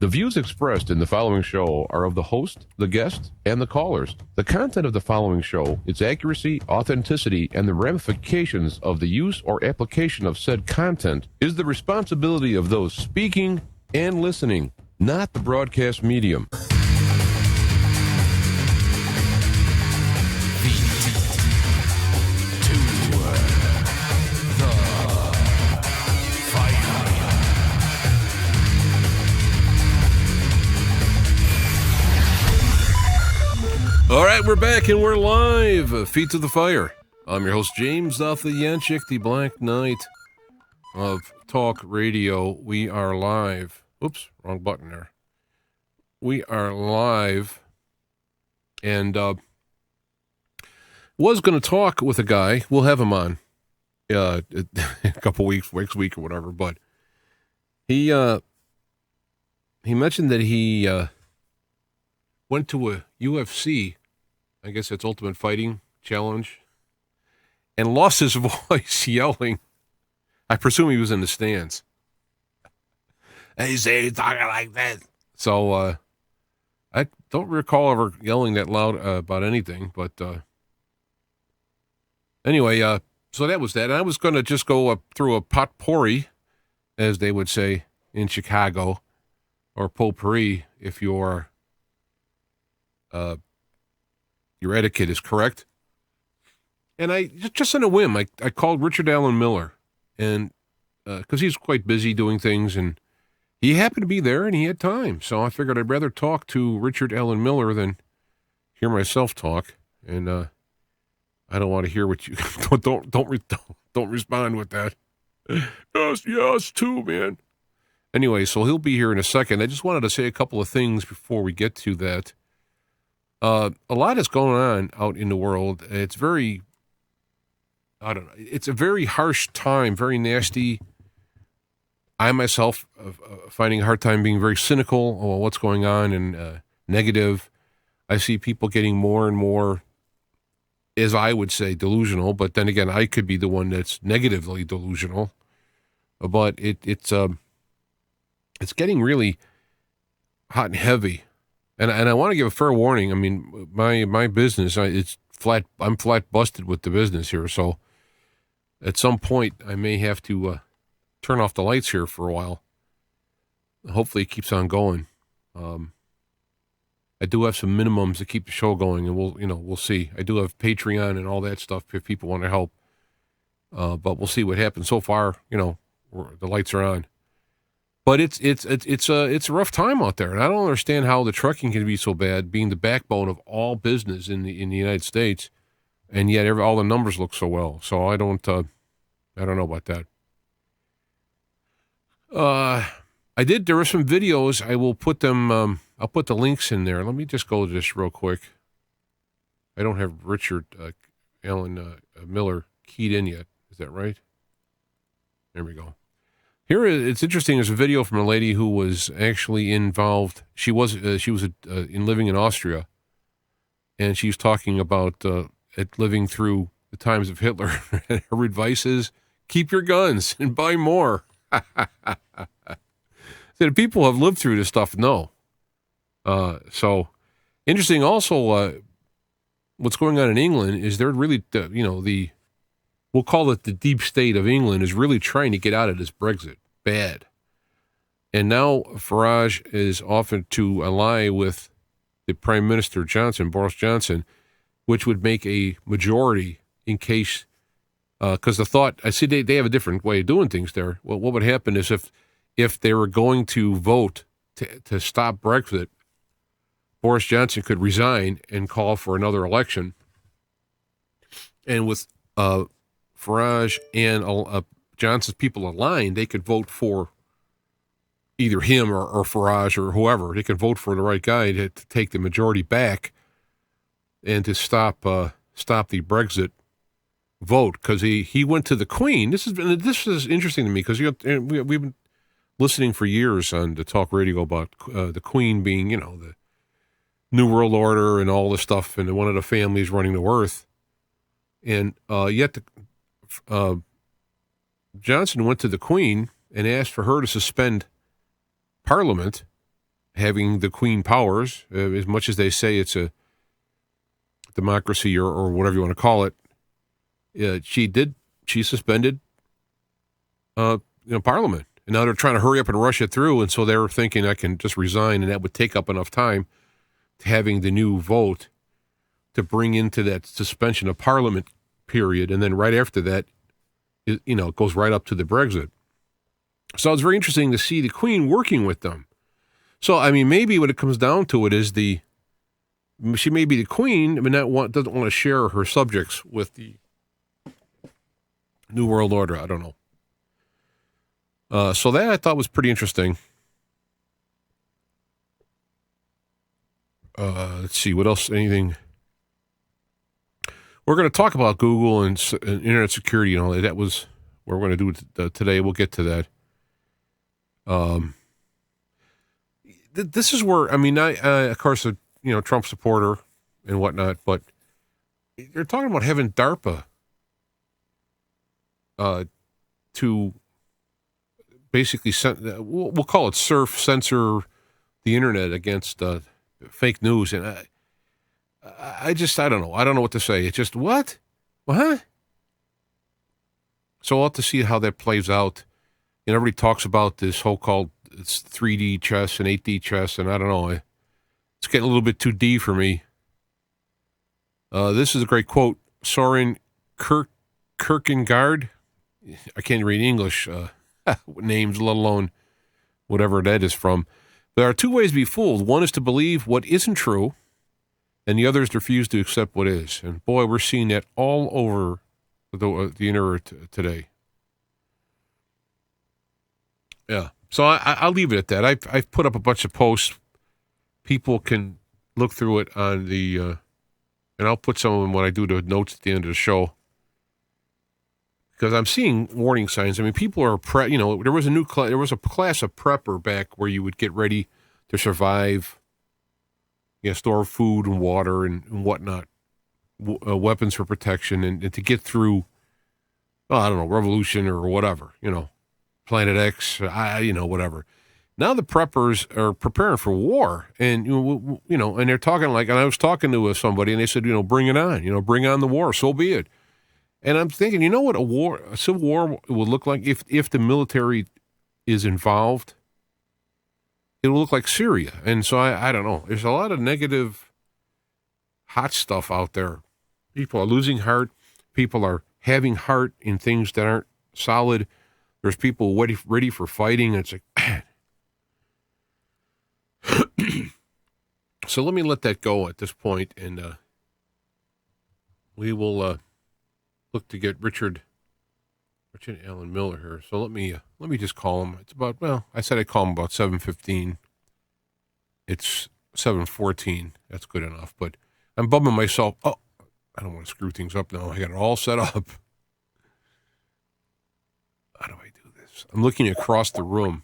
The views expressed in the following show are of the host, the guest, and the callers. The content of the following show, its accuracy, authenticity, and the ramifications of the use or application of said content is the responsibility of those speaking and listening, not the broadcast medium. All right, we're back and we're live. Feet to the fire. I'm your host, James Alpha Yanchik, the Black Knight of Talk Radio. We are live. Oops, wrong button there. We are live. And was going to talk with a guy. We'll have him on a couple weeks, next week or whatever. But he mentioned that he went to a UFC, I guess it's Ultimate Fighting Challenge, and lost his voice yelling. I presume he was in the stands. And he said, he's talking like that. So I don't recall ever yelling that loud about anything. But anyway, so that was that. And I was going to just go up through a potpourri, as they would say in Chicago, or potpourri if your etiquette is correct. And I just on a whim, I called Richard Allen Miller, and because he's quite busy doing things, and he happened to be there and he had time, so I figured I'd rather talk to Richard Allen Miller than hear myself talk. And I don't want to hear what you don't respond with that. Yes, too, man. Anyway, so he'll be here in a second. I just wanted to say a couple of things before we get to that. A lot is going on out in the world. It's very, it's a very harsh time, very nasty. I myself finding a hard time being very cynical on what's going on and negative. I see people getting more and more, as I would say, delusional. But then again, I could be the one that's negatively delusional. But it's getting really hot and heavy. And I want to give a fair warning. I mean, my business, it's flat. I'm flat busted with the business here. So at some point, I may have to turn off the lights here for a while. Hopefully, it keeps on going. I do have some minimums to keep the show going, and we'll see. I do have Patreon and all that stuff if people want to help. But we'll see what happens. So far, the lights are on. But it's a rough time out there, and I don't understand how the trucking can be so bad, being the backbone of all business in the United States, and yet all the numbers look so well. So I don't know about that. There were some videos. I will put them. I'll put the links in there. Let me just go to this real quick. I don't have Richard Allen Miller keyed in yet. Is that right? There we go. Here, it's interesting. There's a video from a lady who was actually involved. She was living in Austria, and she's talking about living through the times of Hitler. Her advice is keep your guns and buy more. The people who have lived through this stuff know. So interesting. Also, what's going on in England is they're really, we'll call it the deep state of England, is really trying to get out of this Brexit bad. And now Farage is offered to ally with the Prime Minister Boris Johnson, which would make a majority in case, because the thought, I see they have a different way of doing things there. Well, what would happen is if they were going to vote to stop Brexit, Boris Johnson could resign and call for another election. And with Farage and Johnson's people aligned, they could vote for either him or Farage or whoever. They could vote for the right guy to take the majority back and to stop the Brexit vote, because he went to the Queen. This is interesting to me, because we've been listening for years on the talk radio about the Queen being, the New World Order and all this stuff, and one of the families running the earth. And yet Johnson went to the Queen and asked for her to suspend Parliament, having the Queen powers, as much as they say it's a democracy or whatever you want to call it. She suspended Parliament. And now they're trying to hurry up and rush it through, and so they're thinking I can just resign, and that would take up enough time to having the new vote to bring into that suspension of Parliament period, and then right after that, it goes right up to the Brexit. So it's very interesting to see the Queen working with them. So, I mean, maybe what it comes down to it is she may be the Queen, but doesn't want to share her subjects with the New World Order. I don't know. So that I thought was pretty interesting. Let's see, what else? Anything? We're going to talk about Google and internet security and all that. That was what we're going to do today. We'll get to that. This is where, I mean, I of course, Trump supporter and whatnot, but you're talking about having DARPA to basically, we'll call it censor the internet against fake news. And I don't know. I don't know what to say. It's just, what? So I'll have to see how that plays out. And everybody talks about this so-called it's 3D chess and 8D chess, and I don't know. It's getting a little bit too deep for me. This is a great quote. Soren Kierkegaard. I can't read English names, let alone whatever that is from. There are two ways to be fooled. One is to believe what isn't true, and the other is to refuse to accept what is. And boy, we're seeing that all over the internet today. Yeah. So I'll leave it at that. I've put up a bunch of posts. People can look through it on the, and I'll put some of them when I do the notes at the end of the show. Because I'm seeing warning signs. I mean, people are there was a class of prepper back where you would get ready to survive, store food and water and whatnot, weapons for protection, and to get through, I don't know, revolution or whatever, Planet X, whatever. Now the preppers are preparing for war, and and they're talking and I was talking to somebody, and they said, bring it on, bring on the war, so be it. And I'm thinking, you know what a civil war would look like if the military is involved? it'll look like Syria. And so I don't know. There's a lot of negative hot stuff out there. People are losing heart. People are having heart in things that aren't solid. There's people ready for fighting. It's like, so let me let that go at this point, and we will look to get Richard Allen Miller here. So let me just call him. It's about, well, I said I'd call him about 7:15. It's 7:14. That's good enough. But I'm bumming myself. Oh, I don't want to screw things up now. I got it all set up. How do I do this? I'm looking across the room.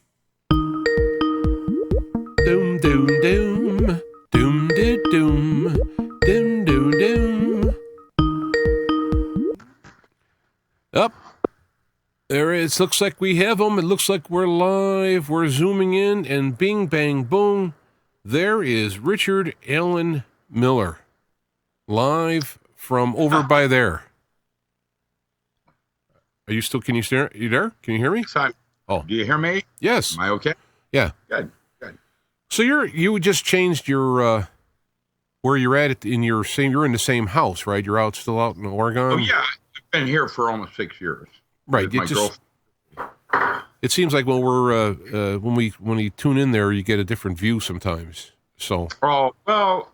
Doom, doom, doom. Doom, doom, doom. Doom, doom, doom. Up. There it is. Looks like we have them. It looks like we're live. We're zooming in, and bing, bang, boom. There is Richard Allen Miller, live from over by there. Are you still? Can you stare? Are you there? Can you hear me? Oh, do you hear me? Yes. Am I okay? Yeah. Good. So you just changed your where you're at in your same. You're in the same house, right? You're still out in Oregon. Oh yeah, I've been here for almost 6 years. Right. It seems like when we're when we tune in there, you get a different view sometimes. So. Oh well,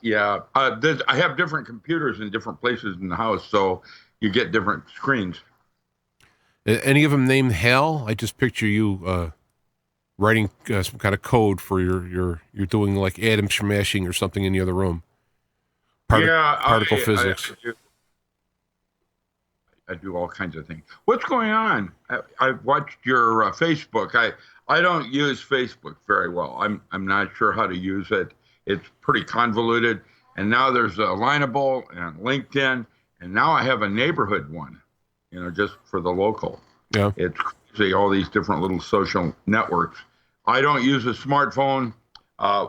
yeah. I have different computers in different places in the house, so you get different screens. Any of them named Hal? I just picture you writing some kind of code for you're doing like atom smashing or something in the other room. Particle physics. I do all kinds of things. What's going on? I watched your Facebook. I don't use Facebook very well. I'm not sure how to use it. It's pretty convoluted. And now there's a Lineable and LinkedIn, and now I have a neighborhood one. Just for the local. Yeah. It's crazy, all these different little social networks. I don't use a smartphone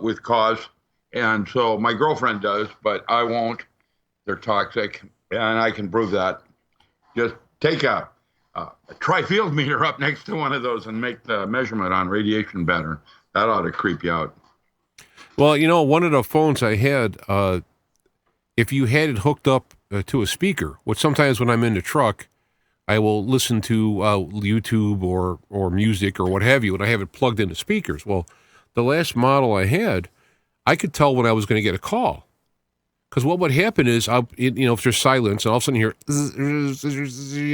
with cause, and so my girlfriend does, but I won't. They're toxic, and I can prove that. Just take a tri-field meter up next to one of those and make the measurement on radiation better. That ought to creep you out. Well, one of the phones I had, if you had it hooked up to a speaker, which sometimes when I'm in the truck, I will listen to YouTube or music or what have you, and I have it plugged into speakers. Well, the last model I had, I could tell when I was going to get a call. Because what would happen is, if there's silence, and all of a sudden you hear,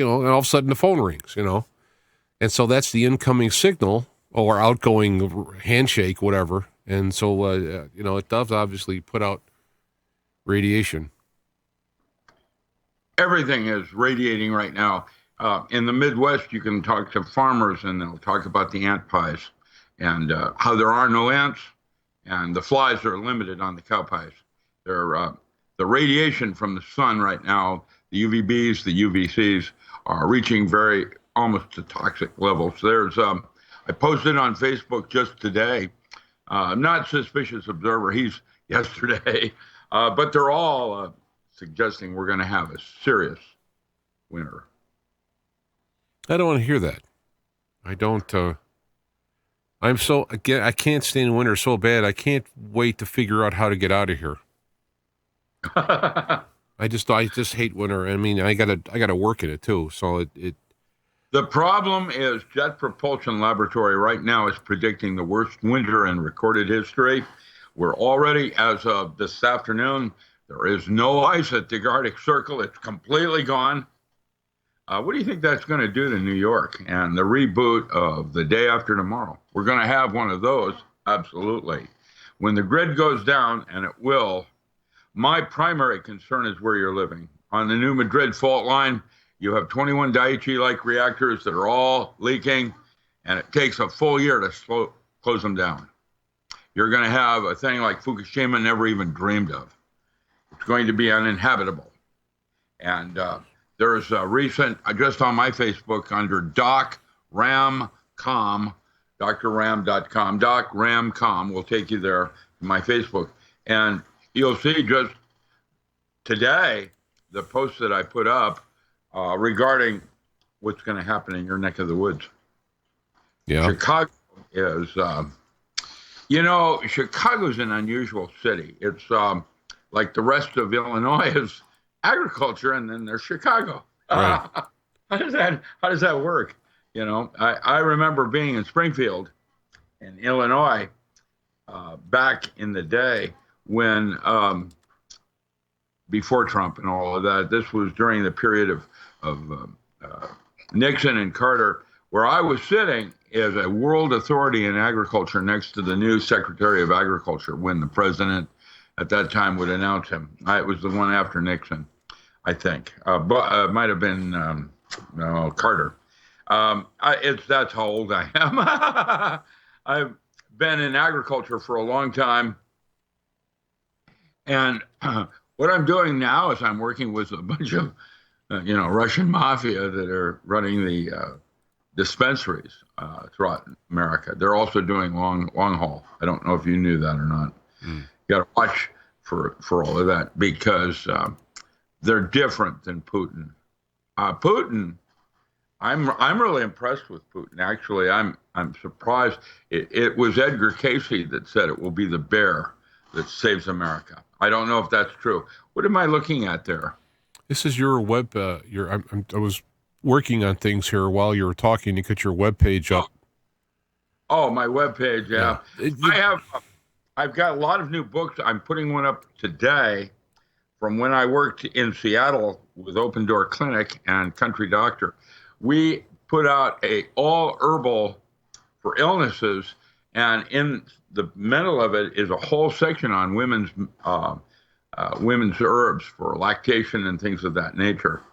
and all of a sudden the phone rings, And so that's the incoming signal or outgoing handshake, whatever. And so, it does obviously put out radiation. Everything is radiating right now. In the Midwest, you can talk to farmers, and they'll talk about the ant pies and how there are no ants, and the flies are limited on the cow pies. The radiation from the sun right now, the UVBs, the UVCs, are reaching almost to toxic levels. I posted on Facebook just today. Not suspicious observer. He's yesterday, but they're all suggesting we're going to have a serious winter. I don't want to hear that. I don't. I can't stand winter so bad. I can't wait to figure out how to get out of here. I just hate winter. I mean, I gotta work in it too. So it. The problem is Jet Propulsion Laboratory right now is predicting the worst winter in recorded history. We're already, as of this afternoon, there is no ice at the Arctic Circle. It's completely gone. What do you think that's going to do to New York and the reboot of The Day After Tomorrow? We're going to have one of those, absolutely. When the grid goes down, and it will, my primary concern is where you're living. On the New Madrid fault line, you have 21 Daiichi-like reactors that are all leaking, and it takes a full year to close them down. You're going to have a thing like Fukushima never even dreamed of. It's going to be uninhabitable. And there's a recent, just on my Facebook, under DocRamCom, drram.com, DocRamCom will take you there to my Facebook. And you'll see just today the post that I put up regarding what's going to happen in your neck of the woods. Yeah. Chicago is Chicago's an unusual city. It's like the rest of Illinois is agriculture, and then there's Chicago. Right. How does that work? I remember being in Springfield, in Illinois, back in the day when before Trump and all of that. This was during the period of Nixon and Carter, where I was sitting as a world authority in agriculture next to the new Secretary of Agriculture when the president at that time would announce him. It was the one after Nixon, I think, but it might have been no, Carter. That's how old I am. I've been in agriculture for a long time, and what I'm doing now is I'm working with a bunch of Russian mafia that are running the dispensaries throughout America. They're also doing long haul. I don't know if you knew that or not. You got to watch for all of that because they're different than Putin. Putin, I'm really impressed with Putin. Actually, I'm surprised. It was Edgar Casey that said it will be the bear that saves America. I don't know if that's true. What am I looking at there? This is your web. I was working on things here while you were talking to get your web page up. Oh, my web page. Yeah. I've got a lot of new books. I'm putting one up today from when I worked in Seattle with Open Door Clinic and Country Doctor. We put out a all herbal for illnesses, and in the middle of it is a whole section on women's herbs for lactation and things of that nature.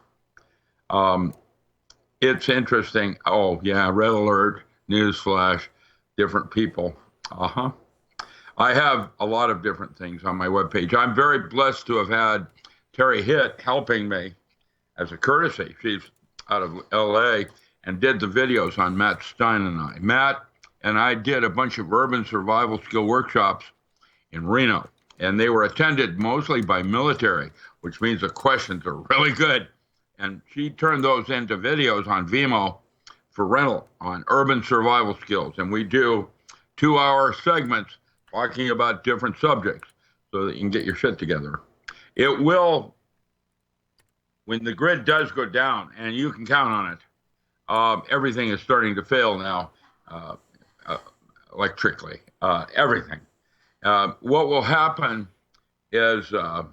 It's interesting. Oh yeah, red alert, newsflash, different people. I have a lot of different things on my webpage. I'm very blessed to have had Terry Hitt helping me as a courtesy. She's out of LA and did the videos on Matt Stein and I. Matt and I did a bunch of urban survival skill workshops in Reno, and they were attended mostly by military, which means the questions are really good. And she turned those into videos on Vimeo for rental on urban survival skills. And we do 2-hour segments talking about different subjects so that you can get your shit together. It will, when the grid does go down, and you can count on it, everything is starting to fail now electrically, everything. What will happen is the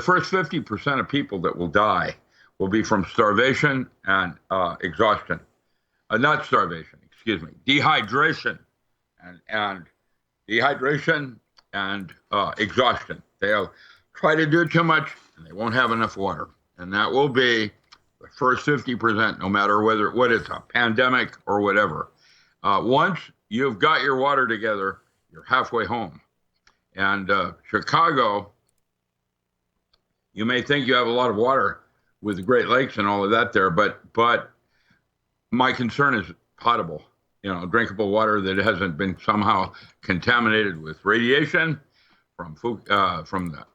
first 50% of people that will die will be from starvation and exhaustion. Not starvation, excuse me, dehydration and dehydration and exhaustion. They'll try to do too much and they won't have enough water. And that will be the first 50%, no matter what it's a pandemic or whatever. Once you've got your water together, you're halfway home. And Chicago, you may think you have a lot of water with the Great Lakes and all of that there, but my concern is potable, drinkable water that hasn't been somehow contaminated with radiation from the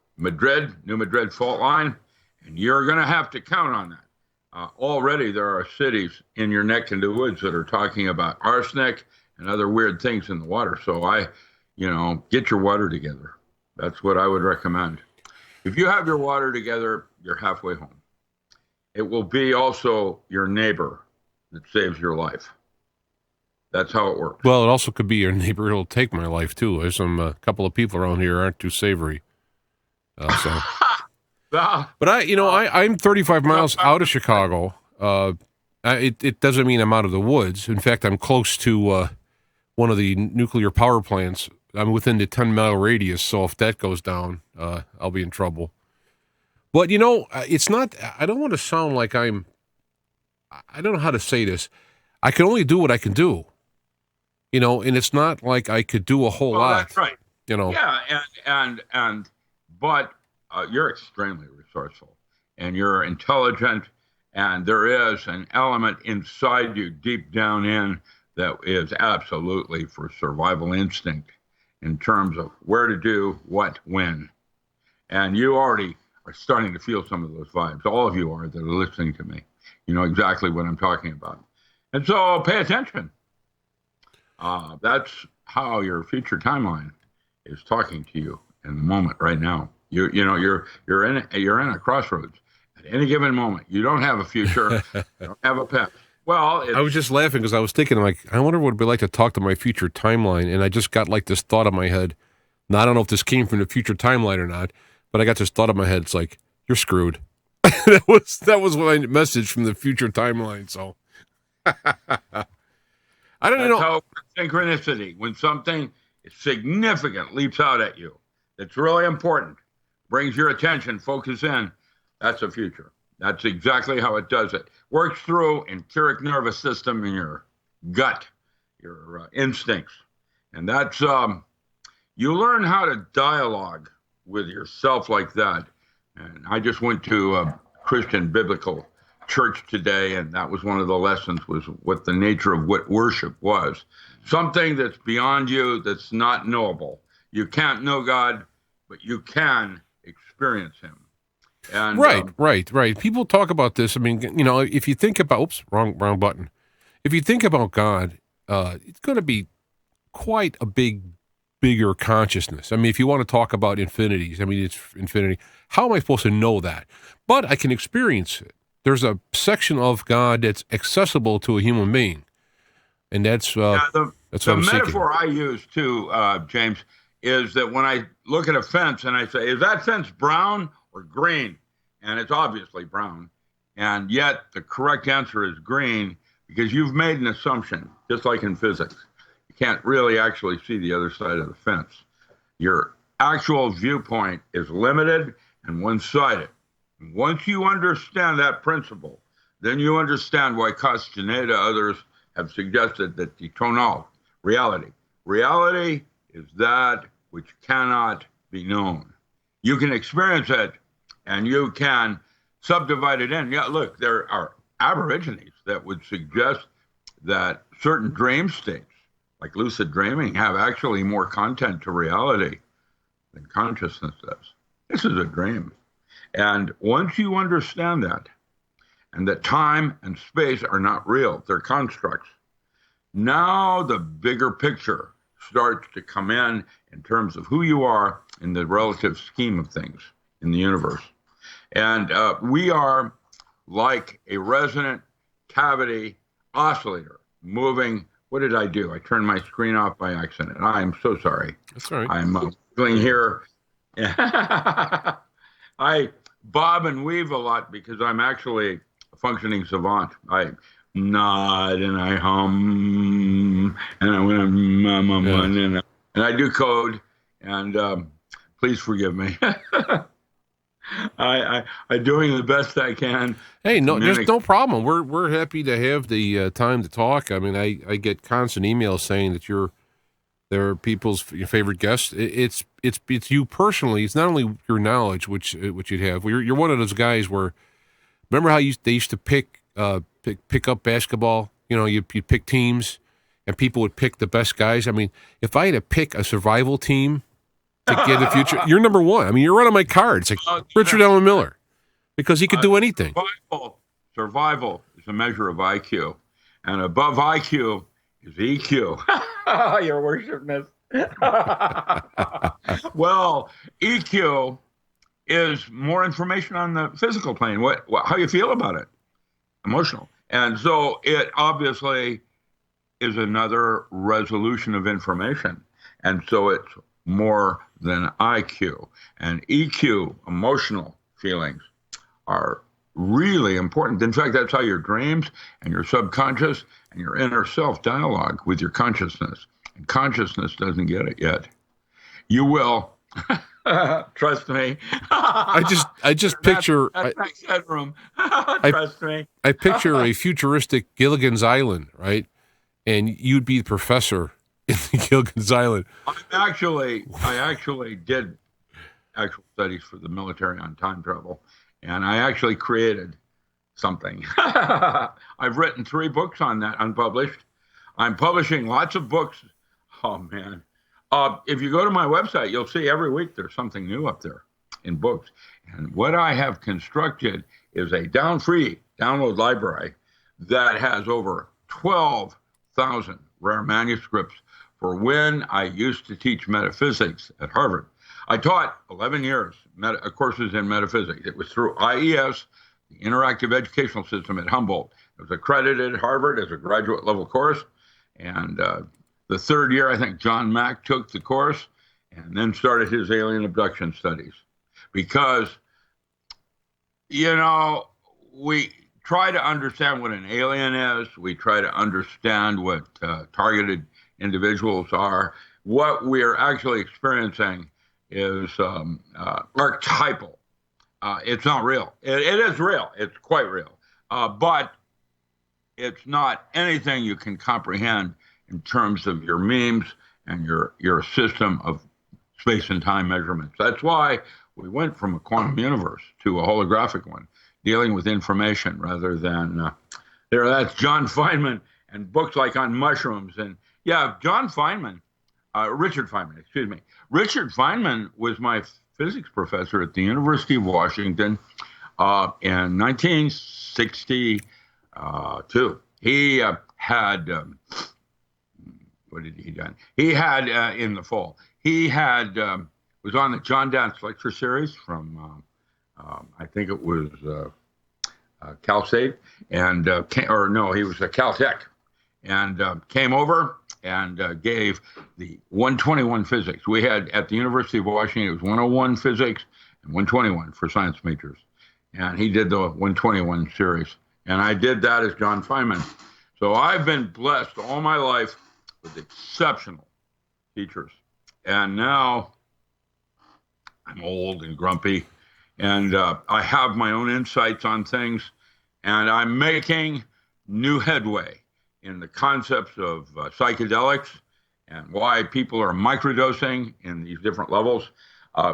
New Madrid fault line, and you're going to have to count on that. Already there are cities in your neck in the woods that are talking about arsenic and other weird things in the water. So get your water together. That's what I would recommend. If you have your water together, you're halfway home. It will be also your neighbor that saves your life. That's how it works. Well, it also could be your neighbor who'll take my life too. There's a couple of people around here aren't too savory. But I'm 35 miles out of Chicago. It doesn't mean I'm out of the woods. In fact, I'm close to one of the nuclear power plants. I'm within the 10-mile radius, so if that goes down, I'll be in trouble. But, it's not, I don't want to sound like I don't know how to say this. I can only do what I can do, and it's not like I could do a whole lot. That's right. Yeah, but you're extremely resourceful, and you're intelligent, and there is an element inside you, deep down in, that is absolutely for survival instinct in terms of where to do what, when. And you already are starting to feel some of those vibes. All of you are that are listening to me. You know exactly what I'm talking about. And so pay attention. That's how your future timeline is talking to you in the moment right now. You're in a crossroads at any given moment. You don't have a future. You don't have a past. Well, I it's was just laughing because I was thinking, like, I wonder what it'd be like to talk to my future timeline. And I just got like this thought in my head. Now, I don't know if this came from the future timeline or not, but I got this thought in my head. It's like, you're screwed. that was my message from the future timeline. So I don't that's know. how synchronicity. When something significant leaps out at you, that's really important, brings your attention, focus in. That's a future. That's exactly how it does it. Works through enteric nervous system in your gut, your instincts, and that's you learn how to dialogue with yourself like that. And I just went to a Christian biblical church today, and that was one of the lessons, was what the nature of what worship was. Something that's beyond you, that's not knowable. You can't know God, but you can experience him. And Right. People talk about this. I mean, if you think about, oops, wrong button. If you think about God, it's going to be quite a bigger consciousness. I mean, if you want to talk about infinities, I mean, it's infinity. How am I supposed to know that? But I can experience it. There's a section of God that's accessible to a human being, and that's what the I'm seeking. metaphor I use too, James, is that when I look at a fence and I say, is that fence brown or green? And it's obviously brown. And yet the correct answer is green, because you've made an assumption, just like in physics. You can't really actually see the other side of the fence. Your actual viewpoint is limited and one-sided. Once you understand that principle, then you understand why Castaneda, others have suggested that the tonal reality is that which cannot be known. You can experience it, and you can subdivide it in. Yeah, look, there are aborigines that would suggest that certain dream states, like lucid dreaming, have actually more content to reality than consciousness does. This is a dream. And once you understand that, and that time and space are not real, they're constructs, now the bigger picture starts to come in terms of who you are in the relative scheme of things in the universe. And we are like a resonant cavity oscillator moving. What did I do? I turned my screen off by accident. I am so sorry. That's all right. I'm feeling here. I bob and weave a lot because I'm actually a functioning savant. I nod and I hum and I and I do code. And please forgive me. I'm doing the best I can. Hey, no, there's no problem. We're happy to have the time to talk. I mean, I get constant emails saying that they're people's your favorite guest. It's you personally. It's not only your knowledge, which you'd have. You're one of those guys where, remember how they used to pick up basketball. You pick teams, and people would pick the best guys. I mean, if I had to pick a survival team to get the future, you're number one. I mean, you're right on my card. It's like Richard Allen Miller, because he could do anything. Survival is a measure of IQ, and above IQ is EQ. Your worshipness. Well, EQ is more information on the physical plane. How you feel about it, emotional, and so it obviously is another resolution of information, and so it's more than IQ. And EQ, emotional feelings, are really important. In fact, that's how your dreams and your subconscious and your inner self dialogue with your consciousness. And consciousness doesn't get it yet. You will. Trust me. I just picture that's next headroom. Trust me. I picture a futuristic Gilligan's Island, right? And you'd be the professor in the Gilligan's Island. I actually did actual studies for the military on time travel, and I actually created something. I've written 3 books on that, unpublished. I'm publishing lots of books. Oh, man. If you go to my website, you'll see every week there's something new up there in books. And what I have constructed is a free download library that has over 12,000 rare manuscripts for when I used to teach metaphysics at Harvard. I taught 11 years courses in metaphysics. It was through IES, the Interactive Educational System at Humboldt. It was accredited at Harvard as a graduate level course. And the third year, I think John Mack took the course and then started his alien abduction studies. Because, we try to understand what an alien is. We try to understand what targeted individuals are. What we are actually experiencing is archetypal. It's not real. It is real. It's quite real. But it's not anything you can comprehend in terms of your memes and your system of space and time measurements. That's why we went from a quantum universe to a holographic one, dealing with information rather than that's John Feynman and books like on mushrooms. And yeah, Richard Feynman. Richard Feynman was my physics professor at the University of Washington in 1962. He had, what had he done? He had, in the fall, he had, was on the John Dance lecture series from, I think it was Cal State, and, he was at Caltech, and came over and gave the 121 physics. We had at the University of Washington, it was 101 physics and 121 for science majors. And he did the 121 series. And I did that as John Feynman. So I've been blessed all my life with exceptional teachers. And now I'm old and grumpy, and I have my own insights on things, and I'm making new headway in the concepts of psychedelics and why people are microdosing in these different levels.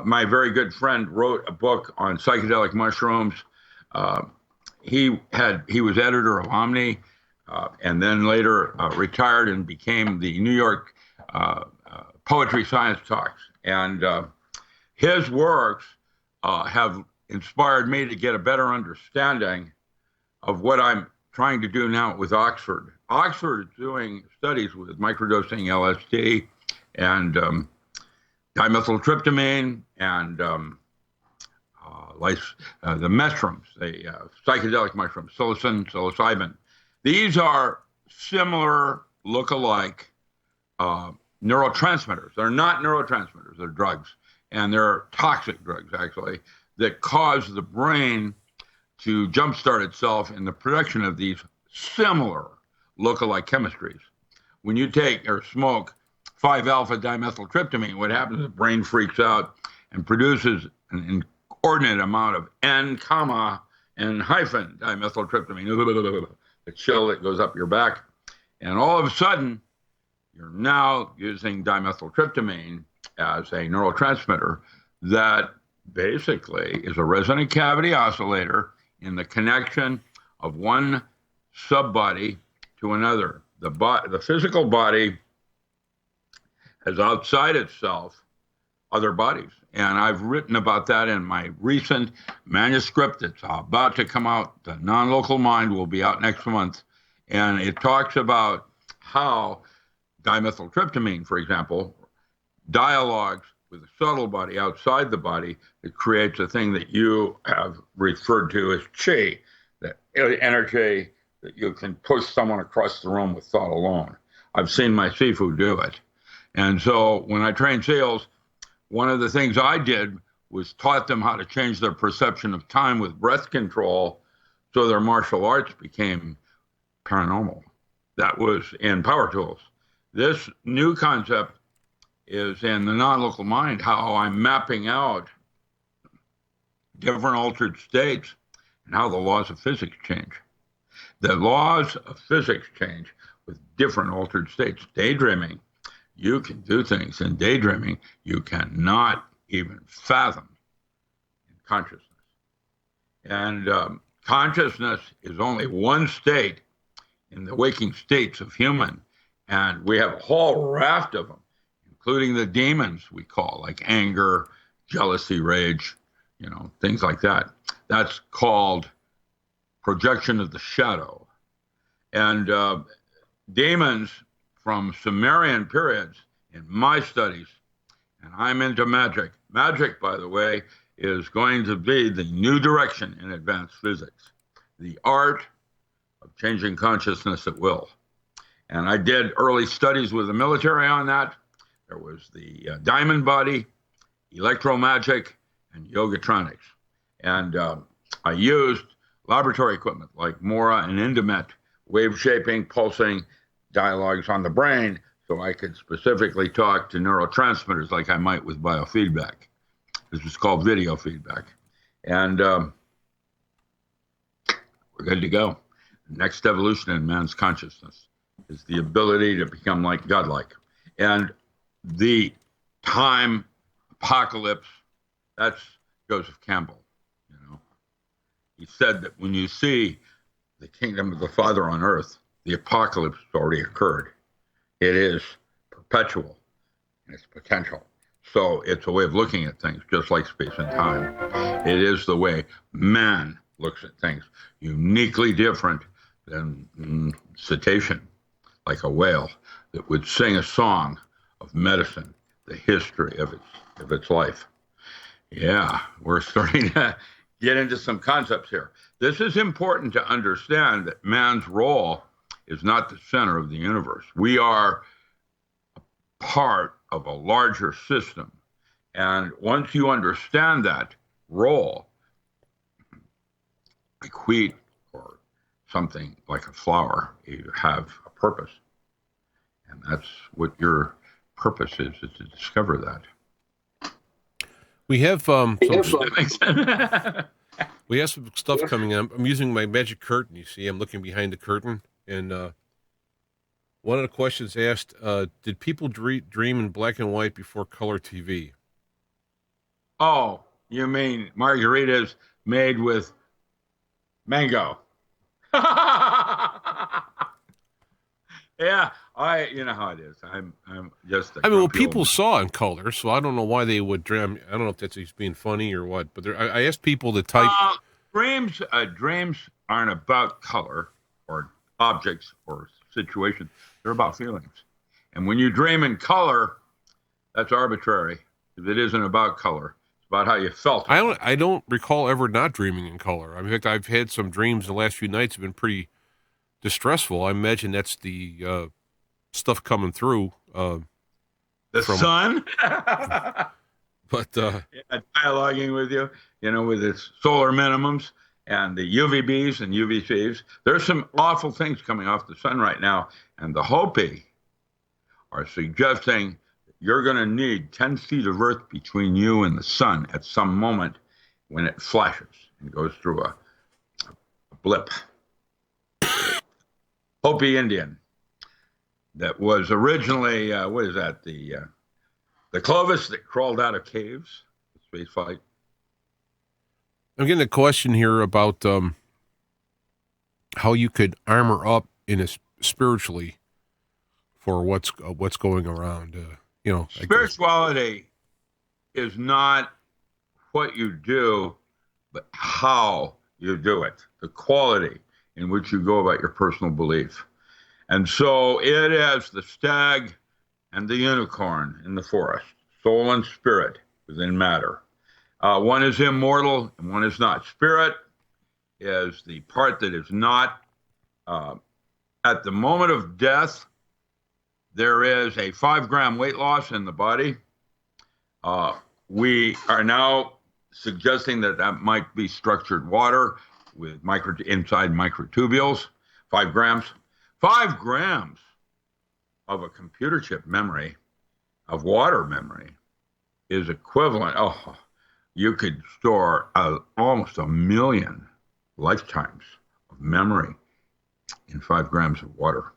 My very good friend wrote a book on psychedelic mushrooms. He was editor of Omni, and then later retired and became the New York Poetry Science Talks. And his works have inspired me to get a better understanding of what I'm trying to do now with Oxford. Oxford is doing studies with microdosing LSD and dimethyltryptamine and the mushrooms, the psychedelic mushrooms, psilocybin. These are similar, look-alike neurotransmitters. They're not neurotransmitters, they're drugs. And they're toxic drugs, actually, that cause the brain to jumpstart itself in the production of these similar look-alike chemistries. When you take or smoke 5-alpha dimethyltryptamine, what happens is the brain freaks out and produces an inordinate amount of N, comma, and hyphen dimethyltryptamine, the chill that goes up your back. And all of a sudden, you're now using dimethyltryptamine as a neurotransmitter that basically is a resonant cavity oscillator in the connection of one subbody to another. The physical body has outside itself other bodies. And I've written about that in my recent manuscript that's about to come out. The Non-Local Mind will be out next month. And it talks about how dimethyltryptamine, for example, dialogues with a subtle body outside the body that creates a thing that you have referred to as chi, that energy that you can push someone across the room with thought alone. I've seen my Sifu do it. And so when I trained SEALs, one of the things I did was taught them how to change their perception of time with breath control so their martial arts became paranormal. That was in Power Tools. This new concept is in the Non-Local Mind, how I'm mapping out different altered states and how the laws of physics change. The laws of physics change with different altered states. Daydreaming, you can do things in daydreaming you cannot even fathom in consciousness. And consciousness is only one state in the waking states of human. And we have a whole raft of them, including the demons we call, like anger, jealousy, rage, things like that. That's called projection of the shadow. And demons from Sumerian periods in my studies, and I'm into magic. Magic, by the way, is going to be the new direction in advanced physics, the art of changing consciousness at will. And I did early studies with the military on that. There was the diamond body, electromagic, and yogatronics. And I used laboratory equipment like Mora and Indomet, wave shaping, pulsing dialogues on the brain, so I could specifically talk to neurotransmitters like I might with biofeedback. This is called video feedback. And we're good to go. The next evolution in man's consciousness is the ability to become like godlike. And the time apocalypse, that's Joseph Campbell. You know, he said that when you see the kingdom of the Father on earth, the apocalypse has already occurred. It is perpetual in its potential. So it's a way of looking at things, just like space and time. It is the way man looks at things, uniquely different than cetacean, like a whale that would sing a song of medicine, the history of its life. Yeah, we're starting to get into some concepts here. This is important to understand that man's role is not the center of the universe. We are a part of a larger system. And once you understand that role, like wheat or something like a flower, you have a purpose. And that's what your purpose is to discover that. We have we have some stuff coming up. I'm using my magic curtain. You see, I'm looking behind the curtain, and one of the questions asked: did people dream in black and white before color TV? Oh, you mean margaritas made with mango? Yeah, you know how it is. I'm just. Well, people saw in color, so I don't know why they would dream. I don't know if that's he's being funny or what. But I asked people to type. Dreams aren't about color or objects or situations. They're about feelings. And when you dream in color, that's arbitrary. If it isn't about color, it's about how you felt. I don't recall ever not dreaming in color. In fact, I've had some dreams the last few nights have been pretty distressful. I imagine that's the stuff coming through. The sun? But dialoguing with you, with its solar minimums and the UVBs and UVCs. There's some awful things coming off the sun right now. And the Hopi are suggesting that you're going to need 10 feet of earth between you and the sun at some moment when it flashes and goes through a blip. Hopi Indian that was originally, what is that, the Clovis that crawled out of caves, space flight. I'm getting a question here about how you could armor up spiritually for what's going around. Spirituality is not what you do, but how you do it, the quality in which you go about your personal belief. And so it is the stag and the unicorn in the forest, soul and spirit within matter. One is immortal and one is not. Spirit is the part that is not. At the moment of death, there is a 5-gram weight loss in the body. We are now suggesting that might be structured water with inside microtubules, 5 grams. 5 grams of a computer chip memory, of water memory, is equivalent. You could store almost 1 million lifetimes of memory in 5 grams of water.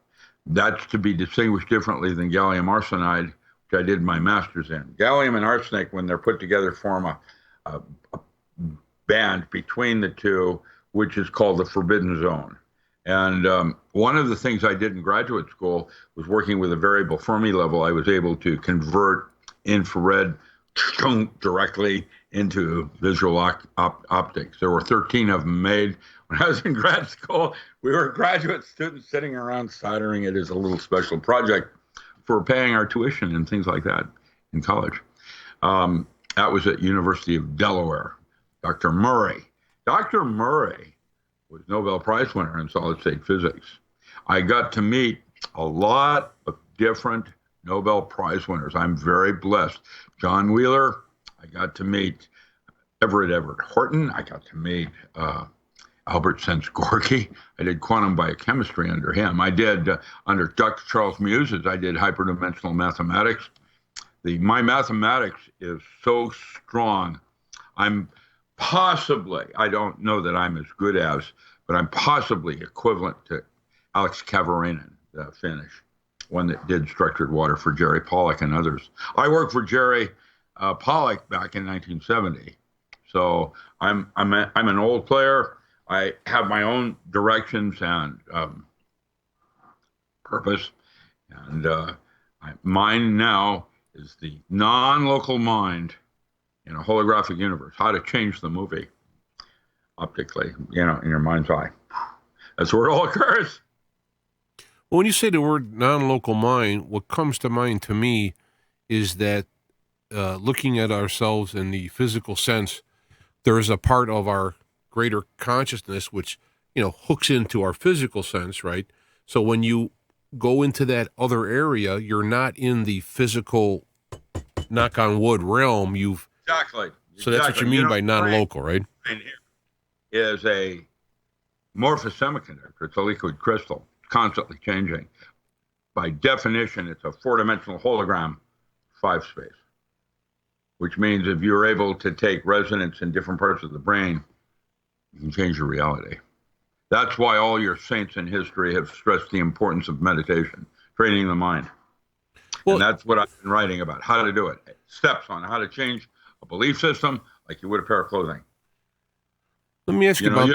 That's to be distinguished differently than gallium arsenide, which I did my master's in. Gallium and arsenic, when they're put together, form a band between the two, which is called the forbidden zone. And one of the things I did in graduate school was working with a variable Fermi level. I was able to convert infrared directly into visual optics. There were 13 of them made. When I was in grad school, we were graduate students sitting around soldering it as a little special project. for paying our tuition and things like that in college. That was at University of Delaware. Dr. Murray. Dr. Murray was Nobel Prize winner in solid state physics. I got to meet a lot of different Nobel Prize winners. I'm very blessed. John Wheeler, I got to meet Everett Horton. I got to meet Albert Sens-Gorky. I did quantum biochemistry under him. I did, under Dr. Charles Muses, I did hyperdimensional mathematics. My mathematics is so strong. I'm possibly, I don't know that I'm as good as, but I'm possibly equivalent to Alex Kavarinen, the Finnish, one that did structured water for Jerry Pollack and others. I worked for Jerry Pollack back in 1970. So I'm an old player. I have my own directions and purpose. And mine now is the non-local mind in a holographic universe, how to change the movie optically, in your mind's eye. That's where it all occurs. Well, when you say the word non-local mind, what comes to mind to me is that looking at ourselves in the physical sense, there is a part of our greater consciousness which, hooks into our physical sense, right? So when you go into that other area, you're not in the physical, knock on wood, realm. Exactly. So that's what you mean by non-local, right? Here is a amorphous semiconductor. It's a liquid crystal, constantly changing. By definition, it's a four-dimensional hologram, 5 space, which means if you're able to take resonance in different parts of the brain, you can change your reality. That's why all your saints in history have stressed the importance of meditation, training the mind. Well, and that's what I've been writing about, how to do it. Steps on how to change a belief system like you would a pair of clothing. Let me ask you about...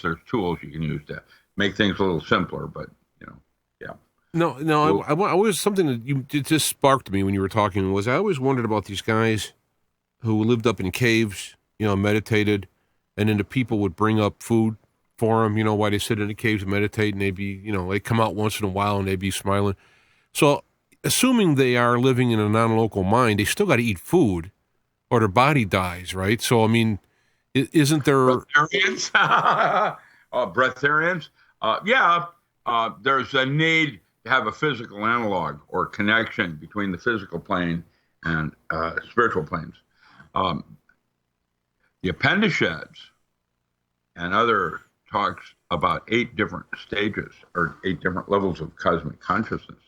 There's tools you can use to make things a little simpler, but, yeah. No, I was something that it just sparked me when you were talking was I always wondered about these guys who lived up in caves, meditated, and then the people would bring up food for them, while they sit in the caves and meditate, and they'd be, they come out once in a while and they'd be smiling. So assuming they are living in a non-local mind, they still got to eat food or their body dies, right? So, I mean, isn't there... Breatharians? Breatharians? There's a need to have a physical analog or connection between the physical plane and spiritual planes. The Upanishads and other talks about 8 different stages or 8 different levels of cosmic consciousness.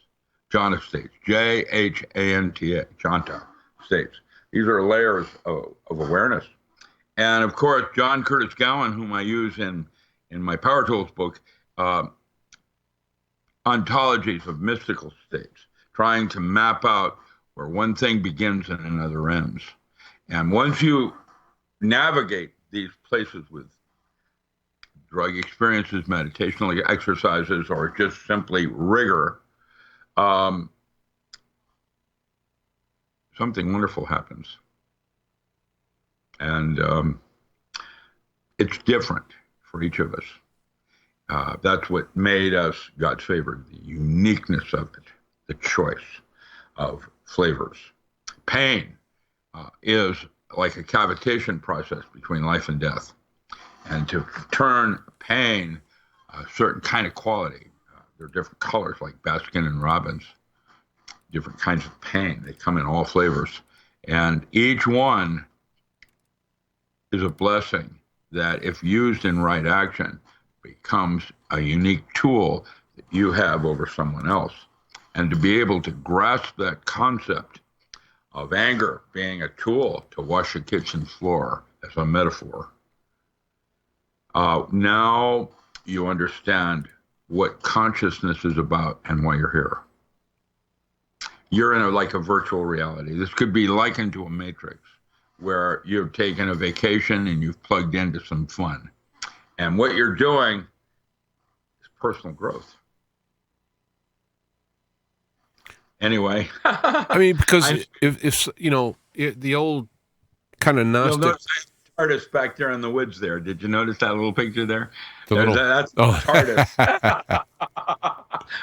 Jhana states, Jhanta, Jhanta states. These are layers of awareness. And of course, John Curtis Gowan, whom I use in my Power Tools book, ontologies of mystical states, trying to map out where one thing begins and another ends. And once you navigate these places with drug experiences, meditational exercises, or just simply rigor, something wonderful happens. And it's different for each of us. That's what made us God's favorite, the uniqueness of it, the choice of flavors. Pain is like a cavitation process between life and death. And to turn pain a certain kind of quality, there are different colors like Baskin and Robbins, different kinds of pain. They come in all flavors. And each one is a blessing that, if used in right action, becomes a unique tool that you have over someone else. And to be able to grasp that concept of anger being a tool to wash a kitchen floor as a metaphor, now you understand what consciousness is about and why you're here. You're in a virtual reality. This could be likened to a matrix where you've taken a vacation and you've plugged into some fun. And what you're doing is personal growth. Anyway. I mean, because if the old kind of Gnostic... You'll notice that TARDIS back there in the woods there. Did you notice that little picture there? That's the TARDIS.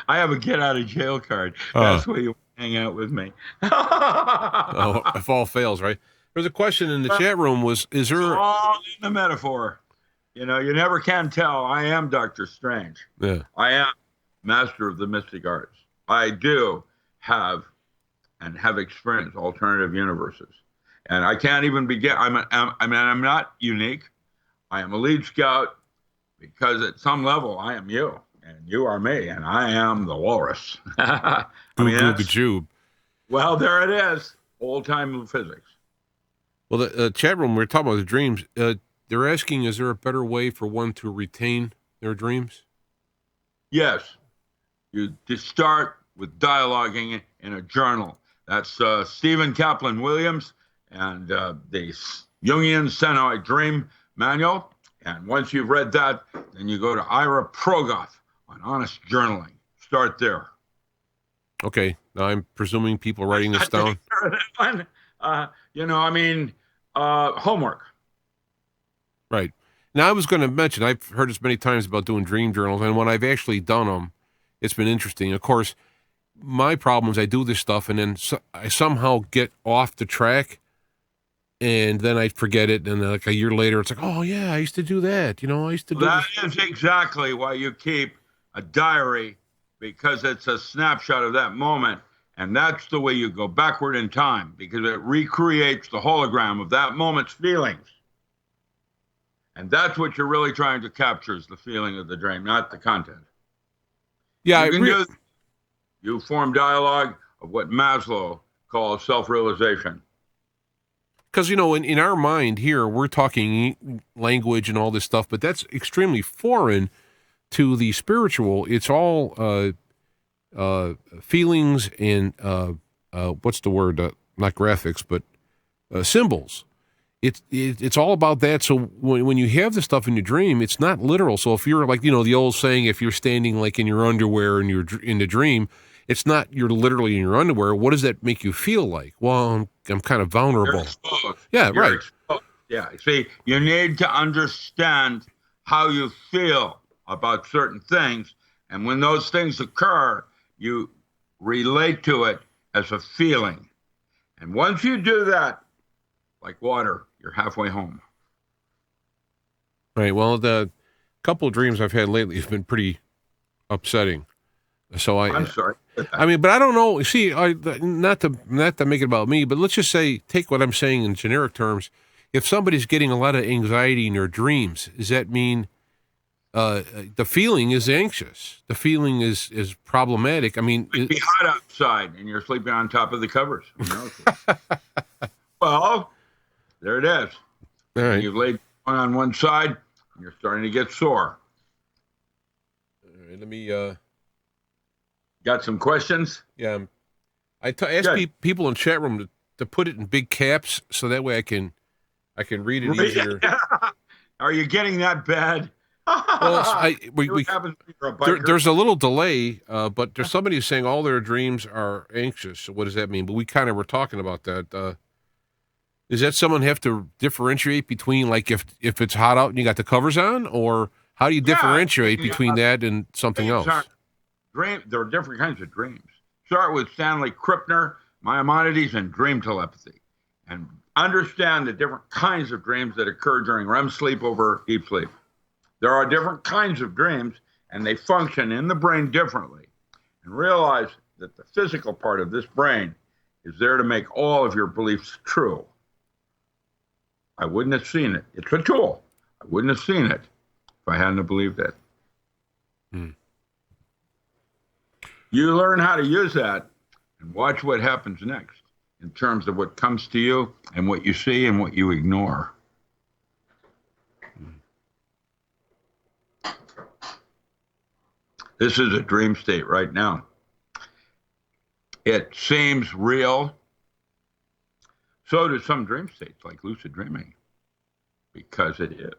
I have a get out of jail card. Uh, That's where you hang out with me. oh, if all fails, right? There's a question in the chat room is It's there, all in the metaphor. You never can tell. I am Doctor Strange. yeah, I am master of the mystic arts. I do have experienced alternative universes, and I can't even begin. I'm not unique. I am a lead scout because at some level I am you, and you are me, and I am the walrus. I goo mean, goo that's gajoob. well, there it is, old time physics. Well, the chat room, we are talking about the dreams. They're asking, is there a better way for one to retain their dreams? Yes, you just start with dialoguing in a journal. That's Stephen Kaplan Williams and the Jungian Senoid Dream Manual. And once you've read that, then you go to Ira Progoff on honest journaling. Start there. Okay, now I'm presuming people are writing this down. Homework. Right. Now, I was going to mention, I've heard this many times about doing dream journals, and when I've actually done them, it's been interesting. Of course, my problem is I do this stuff, and then I somehow get off the track, and then I forget it, and then like a year later, it's like, oh, yeah, I used to do that. I used to do That this. is exactly why you keep a diary, because it's a snapshot of that moment. And that's the way you go backward in time, because it recreates the hologram of that moment's feelings. And that's what you're really trying to capture, is the feeling of the dream, not the content. Yeah, You form dialogue of what Maslow calls self-realization. because, in our mind here, we're talking language and all this stuff, but that's extremely foreign to the spiritual. It's all feelings and what's the word? Not graphics, but symbols. It's all about that. So when you have the stuff in your dream, it's not literal. So if you're like, the old saying, if you're standing like in your underwear and you're in the dream, it's not you're literally in your underwear. What does that make you feel like? Well, I'm kind of vulnerable. Yeah, You're right. exposed. Yeah. See, you need to understand how you feel about certain things. And when those things occur, you relate to it as a feeling. And once you do that, like water, you're halfway home. Right. Well, the couple of dreams I've had lately have been pretty upsetting. So I'm sorry. but I don't know. See, not to make it about me, but let's just say, take what I'm saying in generic terms. If somebody's getting a lot of anxiety in their dreams, does that mean the feeling is anxious? The feeling is problematic. I mean, It'd be hot outside and you're sleeping on top of the covers. Well, there it is. all right. You've laid on one side and you're starting to get sore. All right, let me. Got some questions? Yeah, I ask people in chat room to put it in big caps so that way I can read it easier. Are you getting that bad? Well, there's a little delay, but there's somebody who's saying all their dreams are anxious. So what does that mean? But we kind of were talking about that. Does that someone have to differentiate between, like, if it's hot out and you got the covers on, or how do you differentiate between that and something else? There are different kinds of dreams. Start with Stanley Krippner, Maimonides, and dream telepathy, and understand the different kinds of dreams that occur during REM sleep over deep sleep. There are different kinds of dreams, and they function in the brain differently. And realize that the physical part of this brain is there to make all of your beliefs true. I wouldn't have seen it. It's a tool. I wouldn't have seen it if I hadn't believed it. You learn how to use that and watch what happens next in terms of what comes to you and what you see and what you ignore. This is a dream state right now. It seems real. So do some dream states, like lucid dreaming, because it is.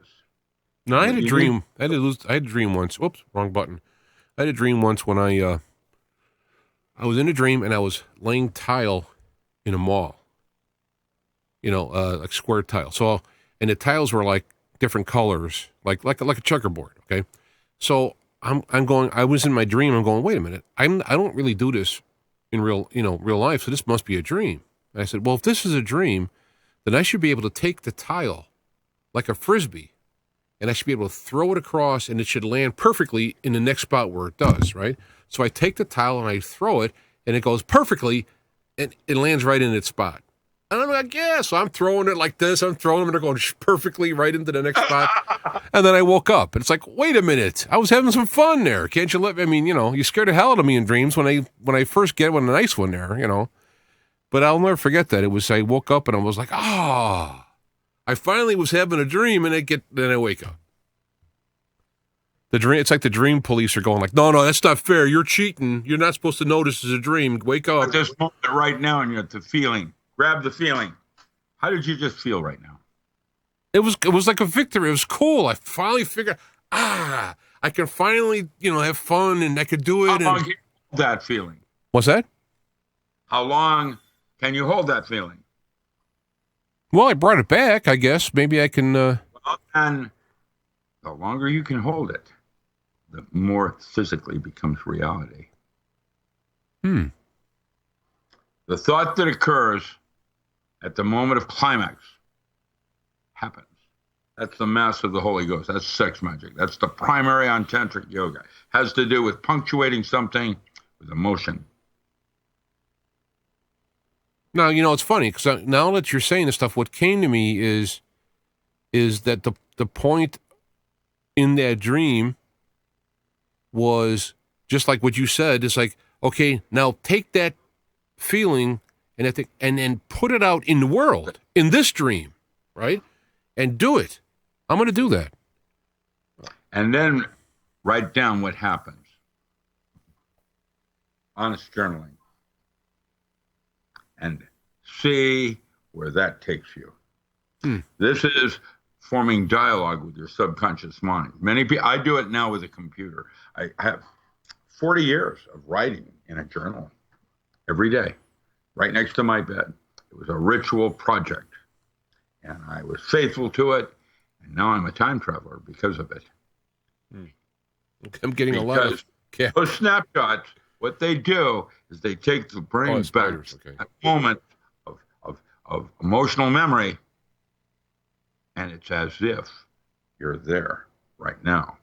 No, I had a dream. I had a dream once. Whoops, wrong button. I had a dream once when I was in a dream and I was laying tile in a mall. Like square tile. So, and the tiles were like different colors, like a checkerboard. Okay, so I'm going. I was in my dream. I'm going. Wait a minute. I don't really do this in real life. So this must be a dream. And I said, well, if this is a dream, then I should be able to take the tile like a frisbee, and I should be able to throw it across, and it should land perfectly in the next spot where it does. Right. So I take the tile and I throw it, and it goes perfectly, and it lands right in its spot. And I'm like, yeah. So I'm throwing it like this. I'm throwing them, and they're going perfectly right into the next spot. And then I woke up, and it's like, wait a minute. I was having some fun there. Can't you let? I mean, you scared the hell out of me in dreams when I first get a nice one there. But I'll never forget that. I woke up and I was like, I finally was having a dream, and then I wake up. The dream. It's like the dream police are going like, no, that's not fair. You're cheating. You're not supposed to know this is a dream. Wake up. At this moment right now, and you're at the feeling. Grab the feeling. How did you just feel right now? It was like a victory. It was cool. I finally figured, I can finally, have fun, and I could do it. How long can you hold that feeling? What's that? How long can you hold that feeling? Well, I brought it back, I guess. Maybe I can... Well, and the longer you can hold it, the more it physically becomes reality. The thought that occurs at the moment of climax happens. That's the mass of the Holy Ghost. That's sex magic. That's the primary on tantric yoga. Has to do with punctuating something with emotion. Now, it's funny, because now that you're saying this stuff, what came to me is that the point in that dream was just like what you said. It's like, okay, now take that feeling and then put it out in the world, in this dream, right? And do it. I'm going to do that. And then write down what happens. Honest journaling. And see where that takes you. This is forming dialogue with your subconscious mind. Many people, I do it now with a computer. I have 40 years of writing in a journal every day, right next to my bed. It was a ritual project, and I was faithful to it, and now I'm a time traveler because of it. I'm getting a lot of... Those snapshots, what they do is they take the brain back to a moment of emotional memory, and it's as if you're there right now.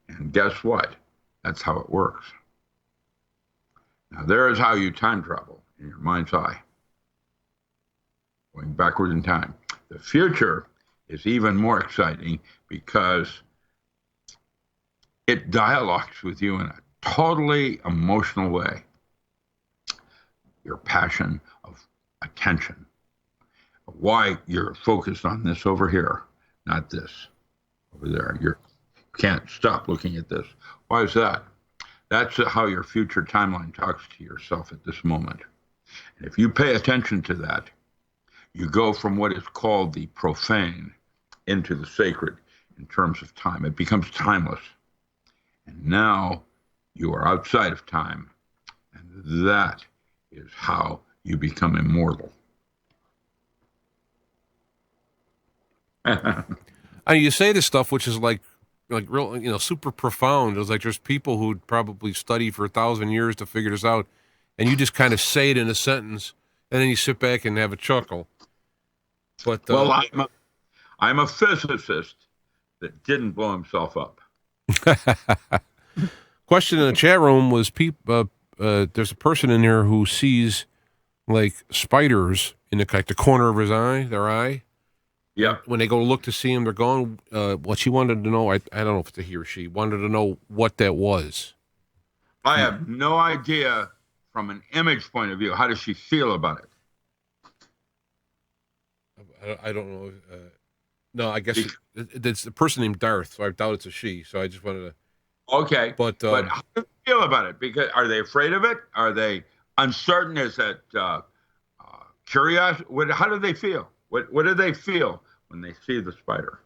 And guess what? That's how it works. Now, there is how you time travel in your mind's eye, going backward in time. The future is even more exciting because it dialogues with you in a totally emotional way. Your passion of attention, why you're focused on this over here, not this over there. You can't stop looking at this. Why is that? That's how your future timeline talks to yourself at this moment. And if you pay attention to that, you go from what is called the profane into the sacred in terms of time. It becomes timeless. And now you are outside of time. And that is how you become immortal. You say this stuff, which is like real, super profound. It's like there's people who'd probably study for 1,000 years to figure this out, and you just kind of say it in a sentence, and then you sit back and have a chuckle. But well, I'm a physicist that didn't blow himself up. Question in the chat room was, there's a person in there who sees like spiders in the corner of their eye. Yeah. When they go look to see him, they're gone. What she wanted to know, I don't know if it's a he or she, wanted to know what that was. I have no idea from an image point of view. How does she feel about it? I don't know. No, I guess it's a person named Darth, so I doubt it's a she. So I just wanted to. Okay. But how do they feel about it? Because are they afraid of it? Are they uncertain? Is that curious? How do they feel? What do they feel when they see the spider?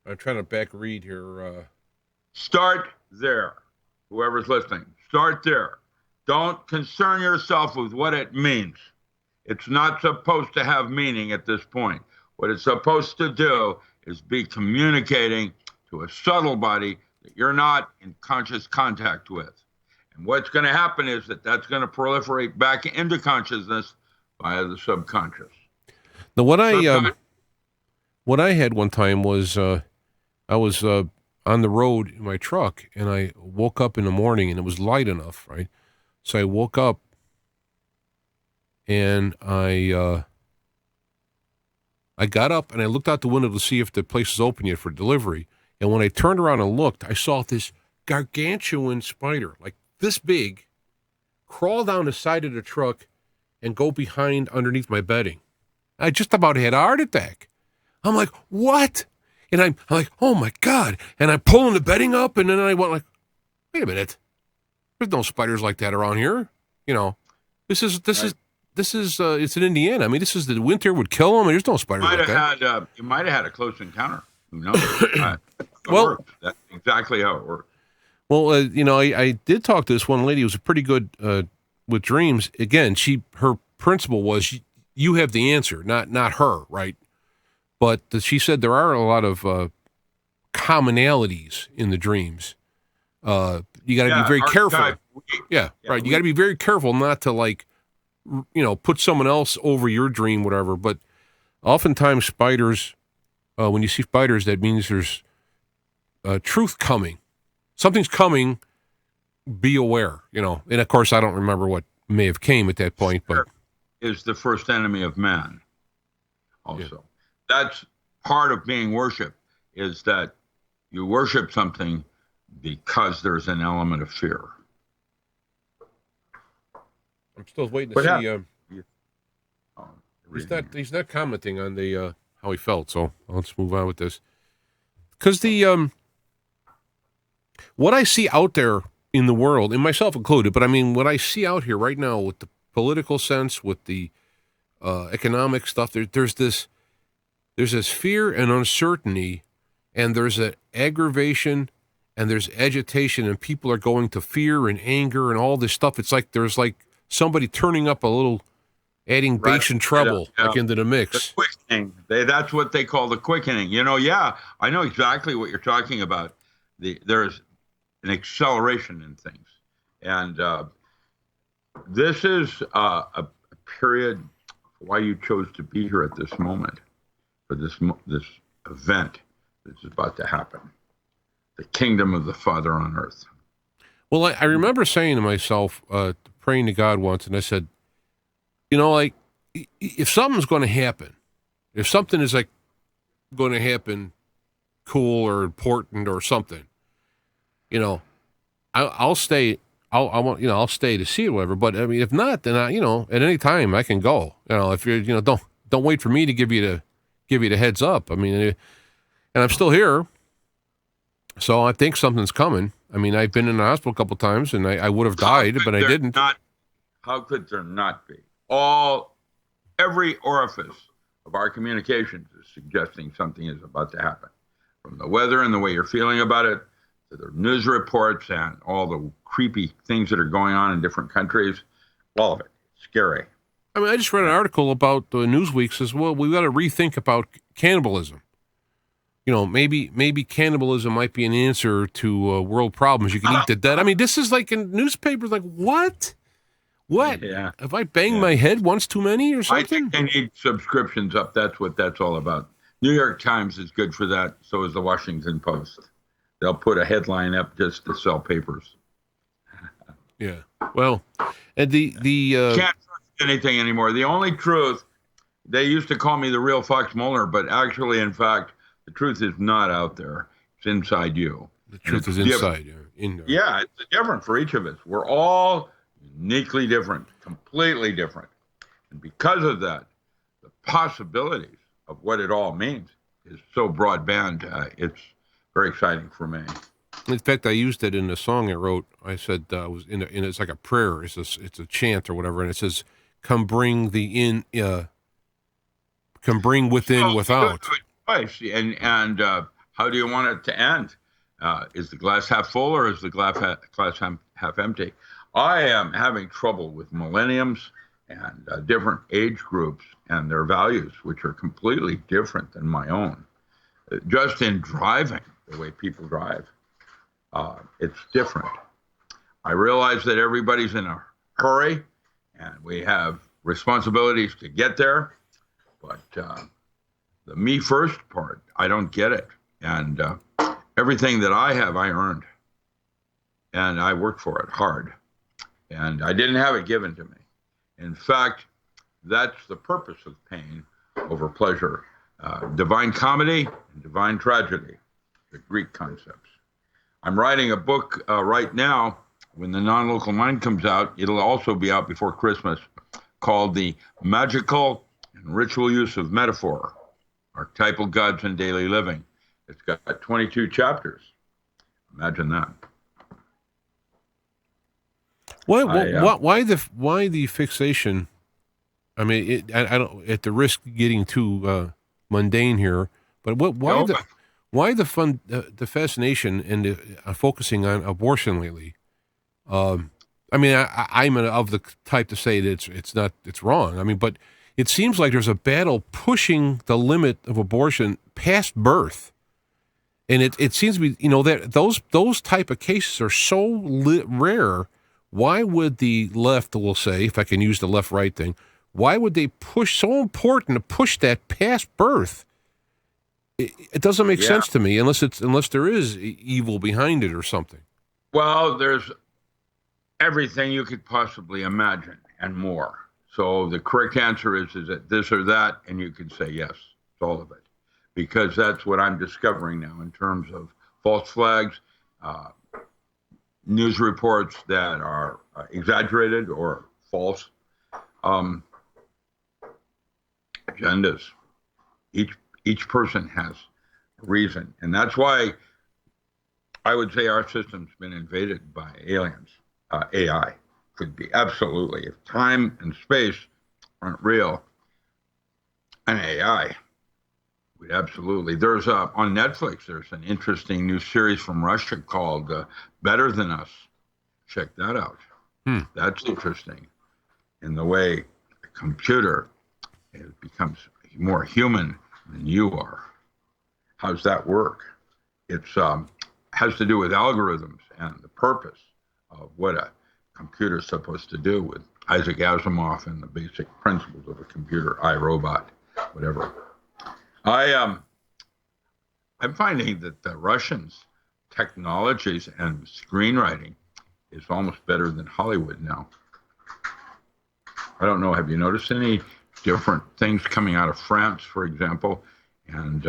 I'm trying to back read here. Start there. Whoever's listening, start there. Don't concern yourself with what it means. It's not supposed to have meaning at this point. What it's supposed to do is be communicating to a subtle body that you're not in conscious contact with. And what's going to happen is that's going to proliferate back into consciousness via the subconscious. Now, what I had one time was I was on the road in my truck, and I woke up in the morning, and it was light enough, right? So I woke up, and I got up, and I looked out the window to see if the place was open yet for delivery. And when I turned around and looked, I saw this gargantuan spider, like this big, crawl down the side of the truck and go behind underneath my bedding. I just about had a heart attack. I'm like, what? And I'm like, oh my God. And I'm pulling the bedding up, and then I went like, wait a minute. There's no spiders like that around here. You know, this is it's in Indiana. I mean, this is the winter would kill them. There's no spiders like that. You might have had a close encounter. Who knows? That's exactly how it works. Well, I did talk to this one lady who was pretty good with dreams. Again, her principle was you have the answer, not her, right? But she said there are a lot of commonalities in the dreams. You got to be very careful. Yeah, right. You got to be very careful not to put someone else over your dream, whatever. But oftentimes spiders, when you see spiders, that means there's truth coming. Something's coming. Be aware, And of course, I don't remember what may have came at that point, but is the first enemy of man. Also, that's part of being worshipped. Is that you worship something because there's an element of fear. I'm still waiting to see. He's not commenting on the how he felt. So let's move on with this. Because what I see out there in the world, and myself included, but I mean what I see out here right now with the political sense, with the economic stuff, there's this fear and uncertainty, and there's an aggravation, and there's agitation, and people are going to fear and anger and all this stuff. It's like there's somebody turning up a little, adding bass and treble into the mix. The quickening. That's what they call the quickening. I know exactly what you're talking about. There's an acceleration in things. And this is a period why you chose to be here at this moment, for this event that's about to happen. The kingdom of the Father on earth. Well, I remember saying to myself, praying to God once, and I said, if something's going to happen, if something is going to happen cool or important or something, I'll stay. I'll stay to see it, whatever. But I mean, if not, then at any time I can go. If you're, don't wait for me to give you the heads up. I mean, and I'm still here, so I think something's coming. I mean, I've been in the hospital a couple times, and I would have died, but I didn't. How could there not be? Every orifice of our communications is suggesting something is about to happen, from the weather and the way you're feeling about it, to the news reports and all the creepy things that are going on in different countries. All of it. Scary. I mean, I just read an article about Newsweek says, well, we've got to rethink about cannibalism. Maybe cannibalism might be an answer to world problems. You can eat the dead. I mean, this is like in newspapers, like, what? What? Yeah. Have I banged my head once too many or something? I think they need subscriptions up. That's what that's all about. New York Times is good for that. So is the Washington Post. They'll put a headline up just to sell papers. Yeah. Well, and the can't trust anything anymore. The only truth, they used to call me the real Fox Mulder, but actually, in fact, the truth is not out there. It's inside you. The truth is inside you. Yeah, it's different for each of us. We're all uniquely different, completely different. And because of that, the possibilities of what it all means is so broadband. It's very exciting for me. In fact, I used it in the song I wrote. I said it's like a prayer. It's a chant or whatever, and it says, "Come bring come bring within without." And how do you want it to end? Is the glass half full or is the glass half empty? I am having trouble with millenniums and different age groups and their values, which are completely different than my own. Just in driving, the way people drive. It's different. I realize that everybody's in a hurry and we have responsibilities to get there, but the me first part, I don't get it. And everything that I have, I earned. And I worked for it hard. And I didn't have it given to me. In fact, that's the purpose of pain over pleasure. Divine comedy and divine tragedy, the Greek concepts. I'm writing a book right now. When the non-local mind comes out, it'll also be out before Christmas, called The Magical and Ritual Use of Metaphor, Archetypal Gods in Daily Living. It's got 22 chapters. Imagine that. Why the fixation? I mean, I don't, at the risk of getting too mundane here, but why the fascination and focusing on abortion lately? I mean, I'm of the type to say that it's wrong. I mean, but it seems like there's a battle pushing the limit of abortion past birth, and it seems to be, you know, that those type of cases are so rare. Why would the left, we'll say, if I can use the left-right thing, why would they push, so important to push that past birth? It doesn't make sense to me unless there is evil behind it or something. Well, there's everything you could possibly imagine and more. So the correct answer is it this or that? And you can say yes, it's all of it. Because that's what I'm discovering now in terms of false flags, news reports that are exaggerated or false, agendas. Each person has a reason. And that's why I would say our system's been invaded by aliens. AI could be, absolutely. If time and space aren't real, an AI would absolutely. There's on Netflix, there's an interesting new series from Russia called Better Than Us. Check that out. That's interesting in the way a computer becomes more human than you are. How's that work? It's has to do with algorithms and the purpose of what a computer is supposed to do, with Isaac Asimov and the basic principles of a computer, iRobot, whatever. I'm finding that the Russians' technologies and screenwriting is almost better than Hollywood now. I don't know, have you noticed any different things coming out of France, for example? And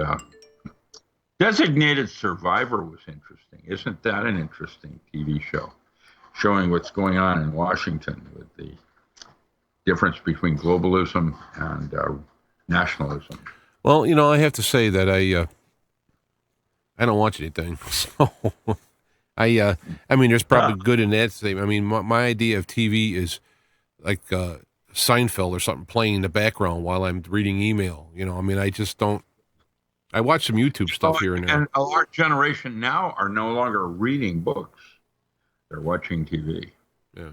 Designated Survivor was interesting. Isn't that an interesting TV show? Showing what's going on in Washington with the difference between globalism and nationalism. Well, you know, I have to say that I don't watch anything. So I mean, there's probably good in that. I mean, my idea of TV is like Seinfeld or something playing in the background while I'm reading email. You know, I mean, I just don't. I watch some YouTube stuff here and there. And a large generation now are no longer reading books. They're watching TV. Yeah.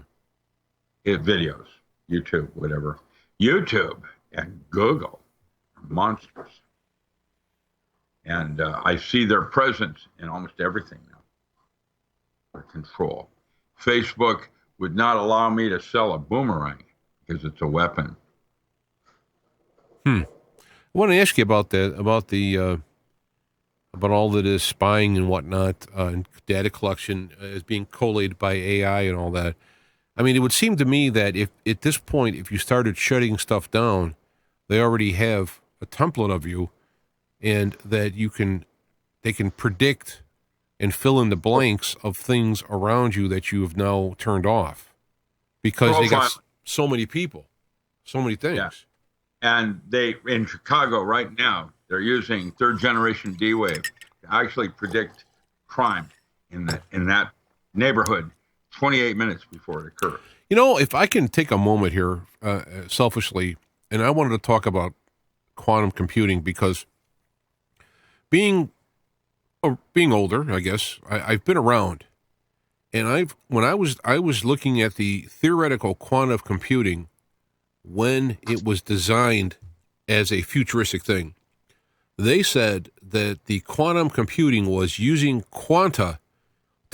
Videos, YouTube, whatever. YouTube and Google are monsters. And I see their presence in almost everything now. Their control. Facebook would not allow me to sell a boomerang because it's a weapon. I want to ask you about that, about all that is spying and whatnot, and data collection is being collated by AI and all that. I mean, it would seem to me that if at this point, if you started shutting stuff down, they already have a template of you, and that they can predict and fill in the blanks of things around you that you have now turned off, because they got so many people, so many things. Yeah. And they, in Chicago right now, they're using third generation D-Wave to actually predict crime in that neighborhood 28 minutes before it occurs. You know, if I can take a moment here, selfishly, and I wanted to talk about quantum computing, because being older, I guess, I've been around, and when I was looking at the theoretical quantum computing when it was designed as a futuristic thing. They said that the quantum computing was using quanta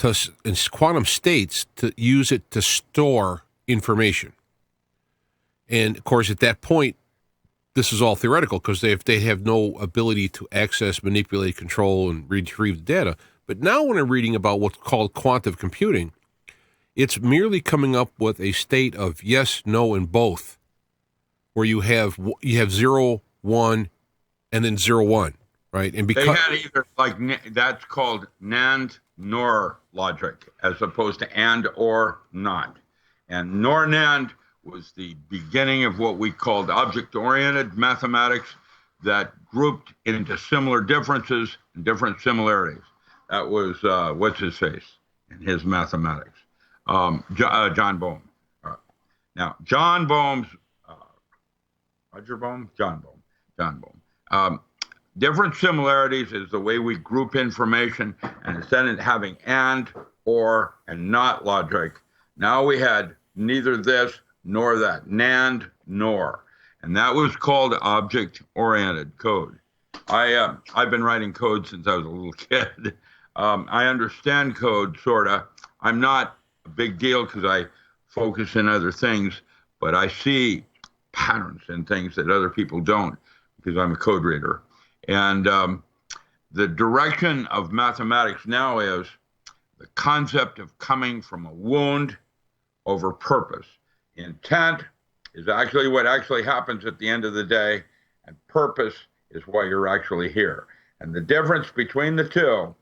in quantum states to use it to store information. And of course, at that point, this is all theoretical because they have no ability to access, manipulate, control, and retrieve the data. But now when I'm reading about what's called quantum computing, it's merely coming up with a state of yes, no, and both, where you have 0, 1, and then 0, 1, right? And They had either that's called NAND NOR logic as opposed to and or not. And NOR NAND was the beginning of what we called object-oriented mathematics that grouped into similar differences and different similarities. That was what's his face in his mathematics, John Bohm. Now John Bohm's Roger Bohm, John Bohm. Different similarities is the way we group information, and instead of having and, or, and not logic, now we had neither this nor that, NAND nor, and that was called object-oriented code. I've been writing code since I was a little kid. I understand code, sorta. I'm not a big deal because I focus in other things, but I see patterns and things that other people don't because I'm a code reader. And the direction of mathematics now is the concept of coming from a wound over purpose. Intent is actually what actually happens at the end of the day, and purpose is why you're actually here. And the difference between the two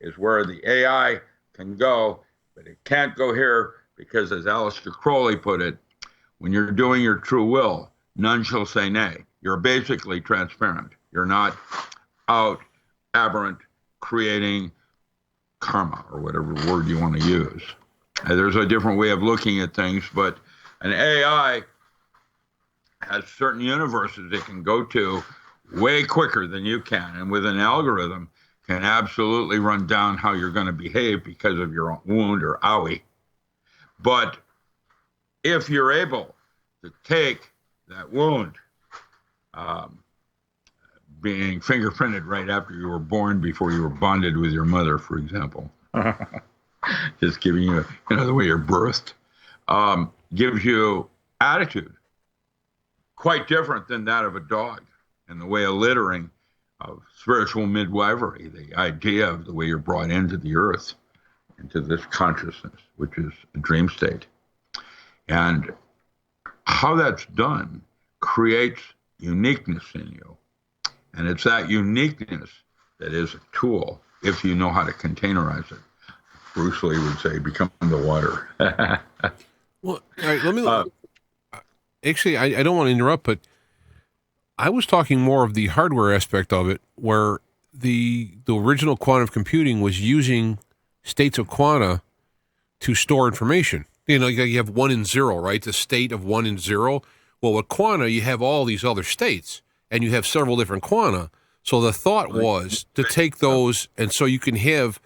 is where the AI can go, but it can't go here because, as Aleister Crowley put it, when you're doing your true will, none shall say nay. You're basically transparent. You're not out aberrant creating karma or whatever word you want to use. There's a different way of looking at things, but an AI has certain universes it can go to way quicker than you can, and with an algorithm can absolutely run down how you're going to behave because of your wound or owie. But if you're able to take that wound, being fingerprinted right after you were born, before you were bonded with your mother, for example, just giving you, the way you're birthed, gives you attitude quite different than that of a dog, and the way of littering, of spiritual midwifery, the idea of the way you're brought into the earth, into this consciousness, which is a dream state. And how that's done creates uniqueness in you. And it's that uniqueness that is a tool if you know how to containerize it. Bruce Lee would say, become the water. Well, all right, let me... actually, I don't want to interrupt, but I was talking more of the hardware aspect of it, where the original quantum computing was using states of quanta to store information. You have 1 and 0, right? The state of 1 and 0. Well, with quanta, you have all these other states, and you have several different quanta. So the thought was to take those, and so you can have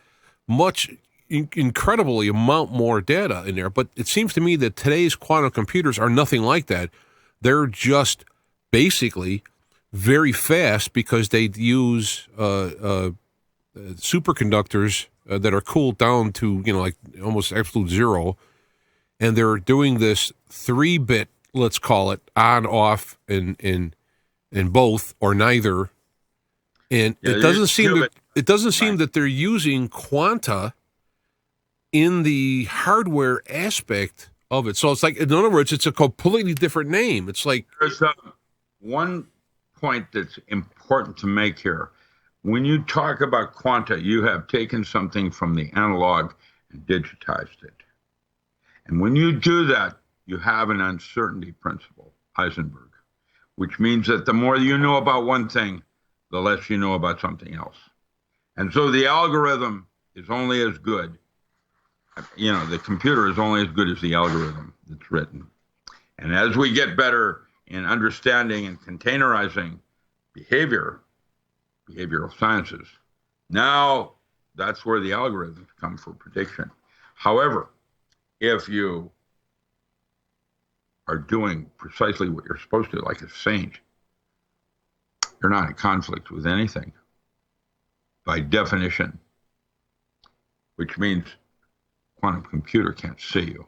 incredibly amount more data in there. But it seems to me that today's quantum computers are nothing like that. They're just basically very fast because they use superconductors that are cooled down to like almost absolute zero, and they're doing this 3-bit, let's call it, on, off, in both or neither. And it doesn't seem that they're using quanta in the hardware aspect of it. So it's like, in other words, it's a completely different name. It's like there's one point that's important to make here. When you talk about quanta, you have taken something from the analog and digitized it. And when you do that, you have an uncertainty principle, Heisenberg, which means that the more you know about one thing, the less you know about something else. And so the algorithm is only as good, the computer is only as good as the algorithm that's written. And as we get better in understanding and containerizing behavioral sciences, now that's where the algorithms come for prediction. However, if you are doing precisely what you're supposed to, like a saint, you're not in conflict with anything by definition, which means quantum computer can't see you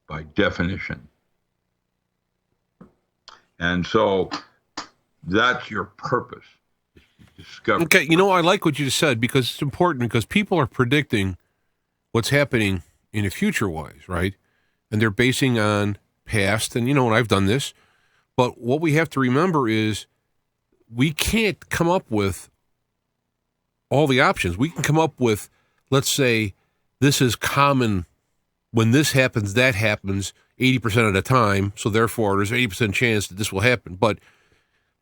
by definition. And so that's your purpose. Discover. Okay, I like what you just said because it's important because people are predicting what's happening in the future-wise, right? And they're basing on past, and and I've done this, but what we have to remember is we can't come up with all the options. We can come up with, let's say, this is common. When this happens, that happens 80% of the time, so therefore there's 80% chance that this will happen. But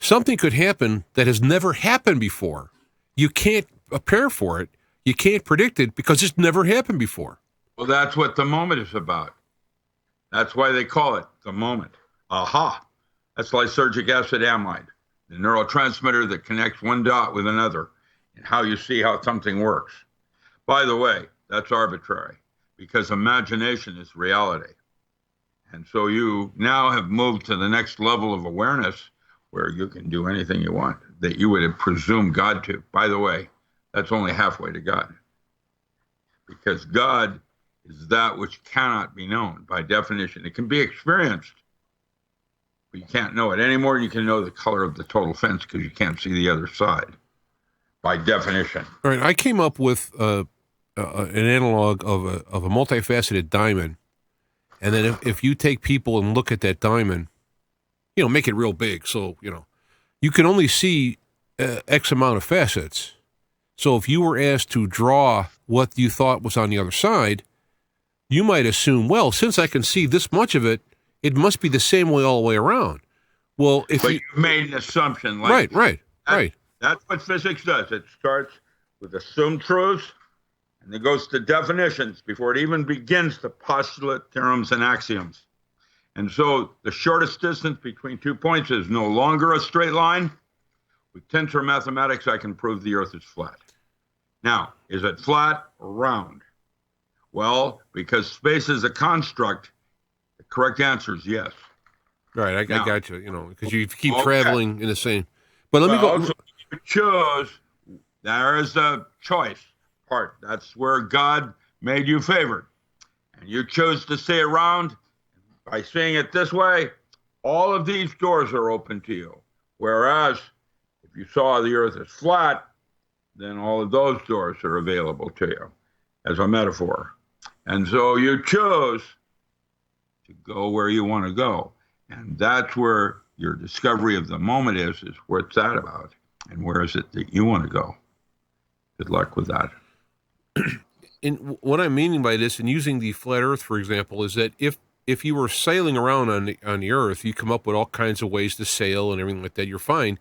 something could happen that has never happened before. You can't prepare for it. You can't predict it because it's never happened before. Well, that's what the moment is about. That's why they call it the moment. Aha. That's lysergic acid amide, the neurotransmitter that connects one dot with another, and how you see how something works. By the way, that's arbitrary because imagination is reality. And so you now have moved to the next level of awareness where you can do anything you want that you would have presumed God to. By the way, that's only halfway to God. Because God is that which cannot be known by definition. It can be experienced, but you can't know it any more than you can know the color of the total fence because you can't see the other side by definition. All right, I came up with an analog of a multifaceted diamond, and then if you take people and look at that diamond, make it real big, so you can only see X amount of facets. So if you were asked to draw what you thought was on the other side, you might assume, well, since I can see this much of it, it must be the same way all the way around. Well, but you've made an assumption. Like right. That's what physics does. It starts with assumed truths, and it goes to definitions before it even begins to postulate theorems and axioms. And so the shortest distance between 2 points is no longer a straight line. With tensor mathematics, I can prove the Earth is flat. Now, is it flat or round? Well, because space is a construct, the correct answer is yes. Right, I got you, because you keep traveling in the same. But let me go. So you chose, there is the choice part. That's where God made you favored. And you chose to stay around. By seeing it this way, all of these doors are open to you. Whereas if you saw the Earth as flat, then all of those doors are available to you as a metaphor. And so you chose to go where you want to go. And that's where your discovery of the moment is what's that about? And where is it that you want to go? Good luck with that. And what I'm meaning by this, and using the flat Earth, for example, is that if you were sailing around on the Earth, you come up with all kinds of ways to sail and everything like that, you're fine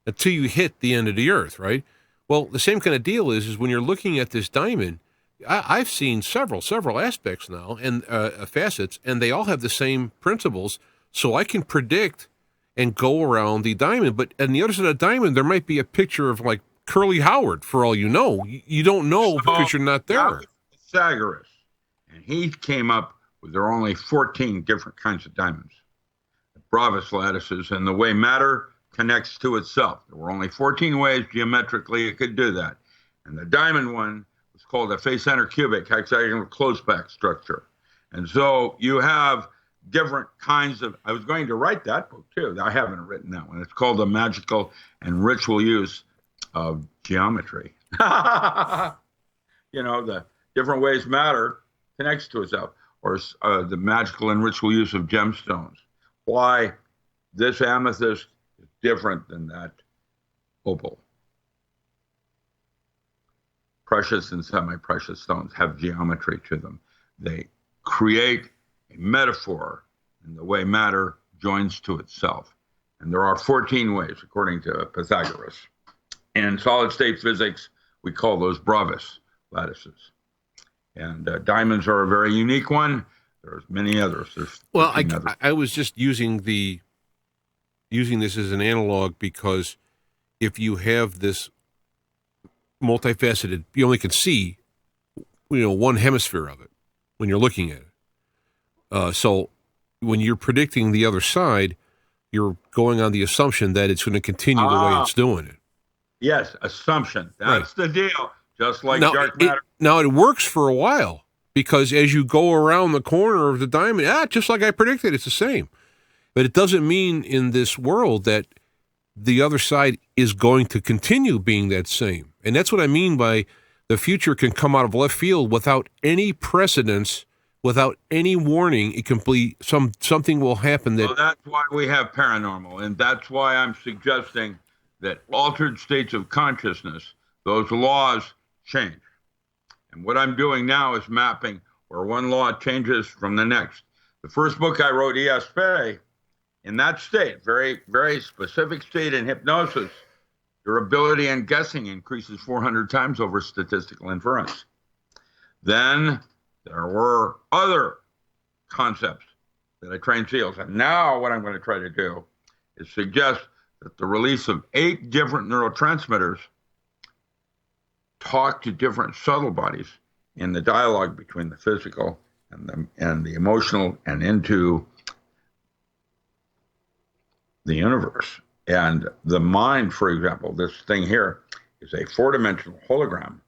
until you hit the end of the Earth, right? Well, the same kind of deal is when you're looking at this diamond, I've seen several aspects now and facets, and they all have the same principles, so I can predict and go around the diamond. But on the other side of the diamond, there might be a picture of like Curly Howard, for all you know. You don't know because you're not there. Pythagoras, and he came up with there are only 14 different kinds of diamonds, the Bravas lattices, and the way matter connects to itself. There were only 14 ways geometrically it could do that. And the diamond one was called a face center cubic hexagonal close-back structure. And so you have different kinds of, I was going to write that book too. I haven't written that one. It's called The Magical and Ritual Use of Geometry. The different ways matter connects to itself, or the magical and ritual use of gemstones. Why this amethyst is different than that opal. Precious and semi-precious stones have geometry to them. They create a metaphor in the way matter joins to itself. And there are 14 ways, according to Pythagoras. In solid-state physics, we call those Bravas lattices. And diamonds are a very unique one. There's many others. Well, I was just using this as an analog because if you have this multifaceted, you only can see, one hemisphere of it when you're looking at it. So when you're predicting the other side, you're going on the assumption that it's going to continue the way it's doing it. Yes, assumption. That's the deal. just like Now, dark matter. it works for a while because as you go around the corner of the diamond, just like I predicted, it's the same. But it doesn't mean in this world that the other side is going to continue being that same. And that's what I mean by the future can come out of left field without any precedence, without any warning. It can be something will happen that. So that's why we have paranormal, and that's why I'm suggesting that altered states of consciousness, those laws change. And what I'm doing now is mapping where one law changes from the next. The first book I wrote, ESP, in that state, very, very specific state in hypnosis, your ability in guessing increases 400 times over statistical inference. Then there were other concepts that I trained SEALs. And now what I'm going to try to do is suggest that the release of 8 different neurotransmitters talk to different subtle bodies in the dialogue between the physical and the emotional and into the universe. And the mind, for example, this thing here is a 4-dimensional hologram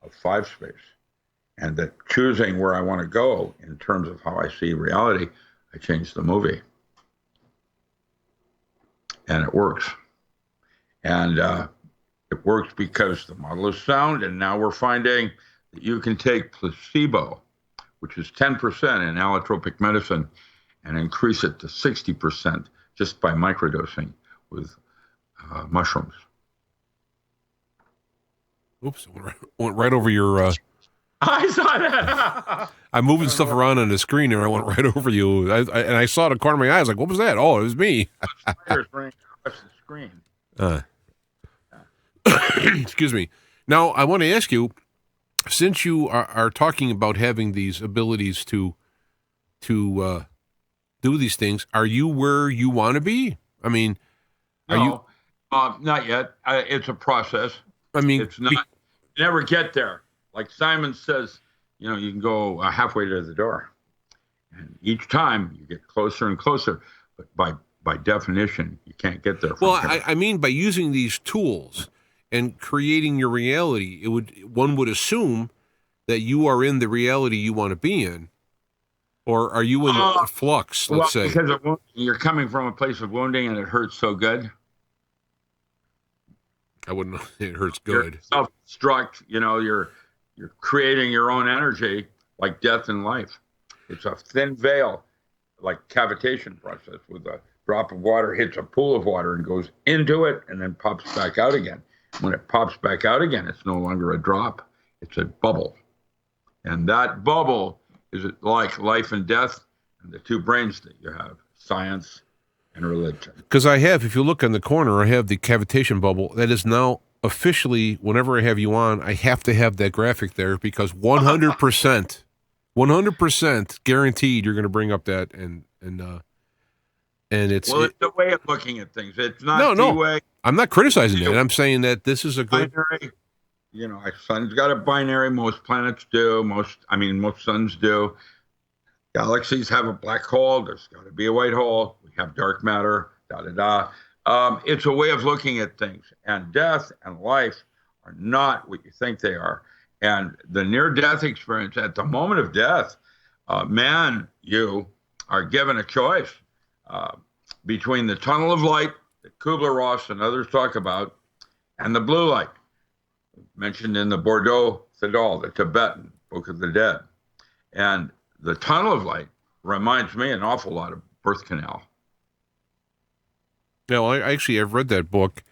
of 5 space. And that choosing where I want to go in terms of how I see reality, I change the movie. And it works. And it works because the model is sound. And now we're finding that you can take placebo, which is 10% in allotropic medicine, and increase it to 60% just by microdosing with mushrooms. Oops, went right over your. I saw that. I'm moving stuff around on the screen, and I went right over you. And I saw the corner of my eye. I was like, "What was that?" Oh, it was me. Spiders running across the screen. Excuse me. Now, I want to ask you, since you are talking about having these abilities to do these things, are you where you want to be? I mean, are you? Not yet. It's a process. I mean, it's not. You never get there. Like Simon says, you can go halfway to the door, and each time you get closer and closer. But by definition, you can't get there. Well, I mean, by using these tools and creating your reality, one would assume that you are in the reality you want to be in, or are you in flux? Let's say because you're coming from a place of wounding and it hurts so good. I wouldn't know. It hurts good. You're self-destruct. You're creating your own energy, like death and life. It's a thin veil, like cavitation process, with a drop of water hits a pool of water and goes into it and then pops back out again. When it pops back out again, it's no longer a drop. It's a bubble. And that bubble is like life and death and the 2 brains that you have, science and religion. Because if you look in the corner, I have the cavitation bubble. That is now officially, whenever I have you on, I have to have that graphic there because 100% guaranteed you're going to bring up that and it's it's a way of looking at things. It's not the way. I'm not criticizing it. I'm saying that this is a good binary. Our sun's got a binary. Most planets do. Most suns do. Galaxies have a black hole. There's got to be a white hole. We have dark matter. It's a way of looking at things. And death and life are not what you think they are. And the near-death experience, at the moment of death, you are given a choice between the tunnel of light that Kubler-Ross and others talk about and the blue light, mentioned in the Bordeaux Thedal, the Tibetan Book of the Dead. And the tunnel of light reminds me an awful lot of birth canal. Yeah, well, I've read that book,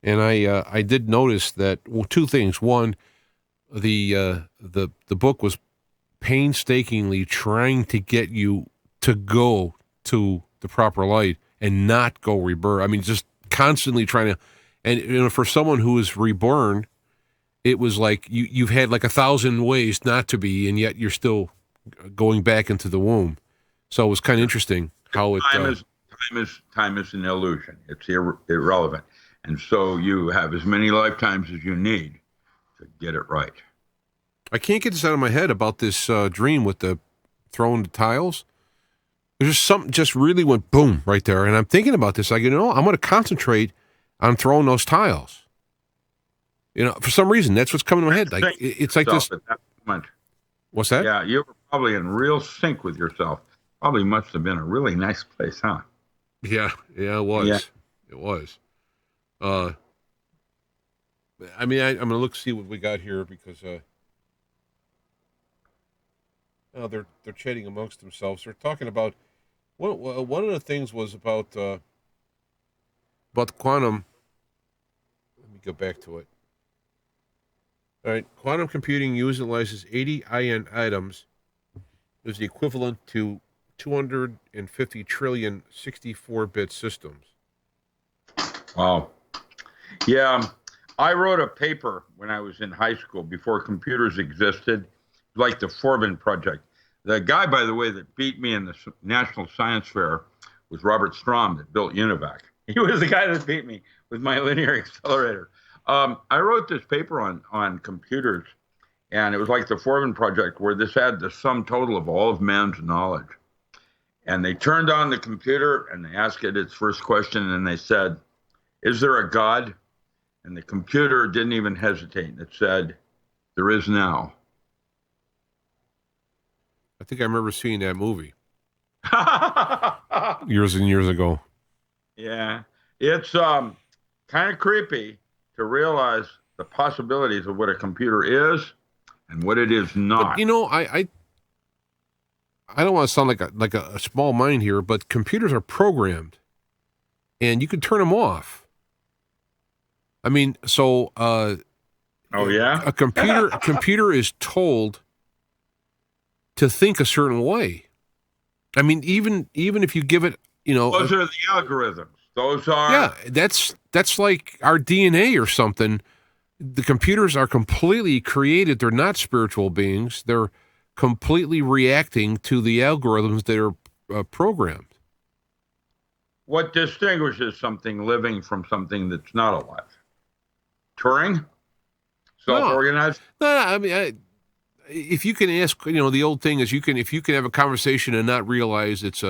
and I did notice that 2 things. One, the book was painstakingly trying to get you to go to the proper light and not go rebirth. I mean, just constantly trying to, and for someone who is reborn, it was like you've had like 1,000 ways not to be, and yet you're still going back into the womb. So it was kind of interesting how it. Time is an illusion. It's irrelevant, and so you have as many lifetimes as you need to get it right. I can't get this out of my head about this dream with the throwing the tiles. There's just something just really went boom right there, and I'm thinking about this. I'm going to concentrate on throwing those tiles. For some reason, that's what's coming to my head. Like it's like this. At that moment. What's that? Yeah, you were probably in real sync with yourself. Probably must have been a really nice place, huh? Yeah, it was. Yeah. It was. I mean, I'm gonna look see what we got here because they're chatting amongst themselves. They're talking about one of the things was about quantum. Let me go back to it. All right, quantum computing utilizes 80 ion atoms, is the equivalent to 250 trillion 64-bit systems. Wow. Yeah, I wrote a paper when I was in high school before computers existed, like the Forbin Project. The guy, by the way, that beat me in the National Science Fair was Robert Strom that built UNIVAC. He was the guy that beat me with my linear accelerator. I wrote this paper on computers, and it was like the Forbin Project, where this had the sum total of all of man's knowledge. And they turned on the computer, and they asked it its first question, and they said, "Is there a God?" And the computer didn't even hesitate. It said, "There is now." I think I remember seeing that movie years and years ago. Yeah, it's kind of creepy to realize the possibilities of what a computer is and what it is not. But, I don't want to sound like a small mind here, but computers are programmed, and you can turn them off. I mean, so oh yeah, a computer is told to think a certain way. I mean, even if you give it, those are the algorithms. Those are that's like our DNA or something. The computers are completely created. They're not spiritual beings. They're completely reacting to the algorithms that are programmed. What distinguishes something living from something that's not alive? Turing? Self-organized? No, I mean, if you can ask, the old thing is if you can have a conversation and not realize it's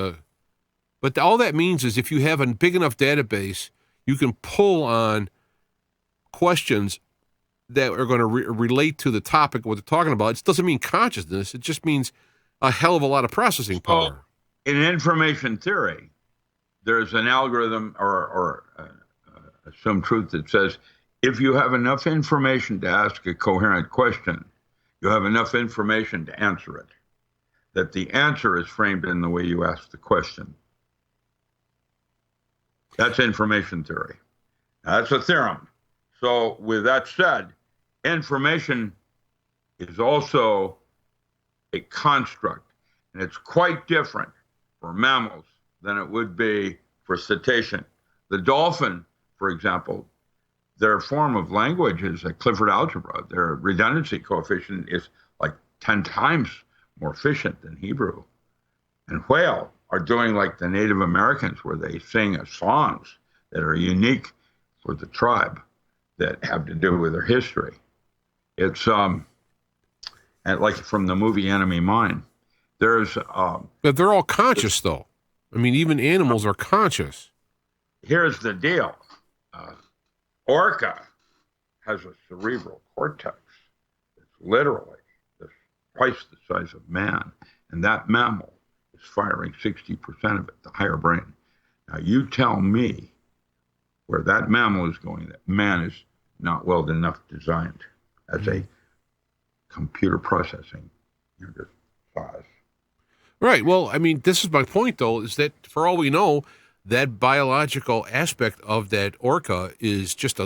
but all that means is if you have a big enough database, you can pull on questions that are going to relate to the topic, what they're talking about. It doesn't mean consciousness. It just means a hell of a lot of processing power. In information theory, there's an algorithm or some truth that says if you have enough information to ask a coherent question, you have enough information to answer it. That the answer is framed in the way you ask the question. That's information theory. Now, that's a theorem. So with that said, information is also a construct, and it's quite different for mammals than it would be for cetacean. The dolphin, for example, their form of language is a Clifford algebra. Their redundancy coefficient is like 10 times more efficient than Hebrew. And whale are doing like the Native Americans, where they sing songs that are unique for the tribe that have to do with their history. It's like from the movie Enemy Mine. There's but they're all conscious, though. I mean, even animals are conscious. Here's the deal. Orca has a cerebral cortex. It's literally twice the size of man, and that mammal is firing 60% of it, the higher brain. Now, you tell me where that mammal is going, that man is not well enough designed as a computer processing size. Right. Well, I mean, this is my point, though, is that for all we know, that biological aspect of that orca is just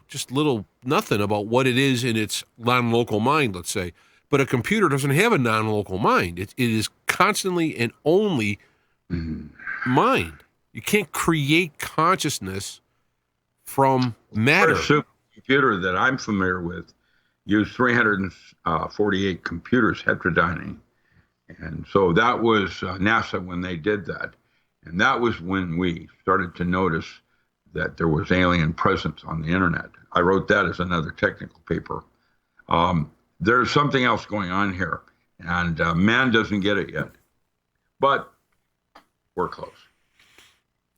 just little nothing about what it is in its non-local mind, let's say. But a computer doesn't have a non-local mind. It is constantly and only mind. You can't create consciousness from matter. The supercomputer that I'm familiar with used 348 computers heterodyning. And so that was NASA when they did that. And that was when we started to notice that there was alien presence on the internet. I wrote that as another technical paper. There's something else going on here, and man doesn't get it yet. But we're close.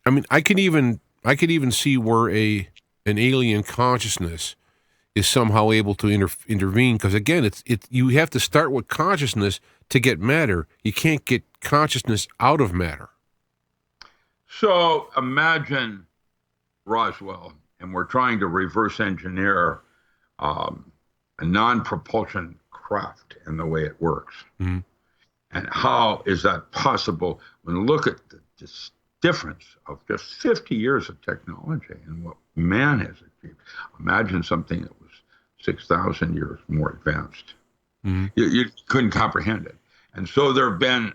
I mean, I could even see where an alien consciousness is somehow able to intervene. Because again, you have to start with consciousness to get matter. You can't get consciousness out of matter. So imagine Roswell, and we're trying to reverse engineer a non-propulsion craft and the way it works. Mm-hmm. And how is that possible when you look at this difference of just 50 years of technology and what man has achieved? Imagine something that was 6,000 years more advanced. Mm-hmm. You couldn't comprehend it. And so there have been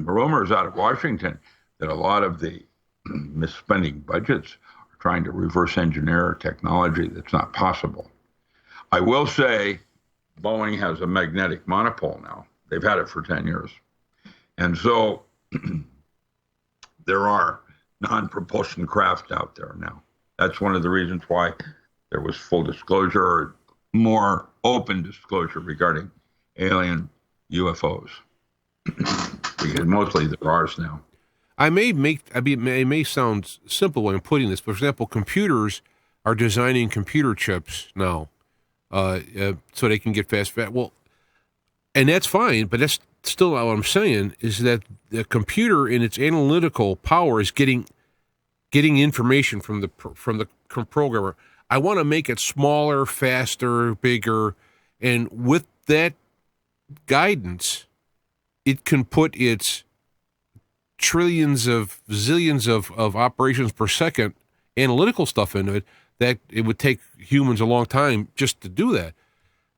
rumors out of Washington that a lot of the misspending budgets are trying to reverse engineer technology that's not possible. I will say Boeing has a magnetic monopole now. They've had it for 10 years. And so there are non-propulsion craft out there now. That's one of the reasons why there was full disclosure, or more open disclosure regarding alien UFOs. Because mostly they're ours now. It may sound simple when I'm putting this. For example, computers are designing computer chips now so they can get fast. Well, and that's fine, but that's still what I'm saying is that the computer in its analytical power is getting information from the programmer. I want to make it smaller, faster, bigger, and with that guidance, it can put its zillions of operations per second analytical stuff into it that it would take humans a long time just to do that.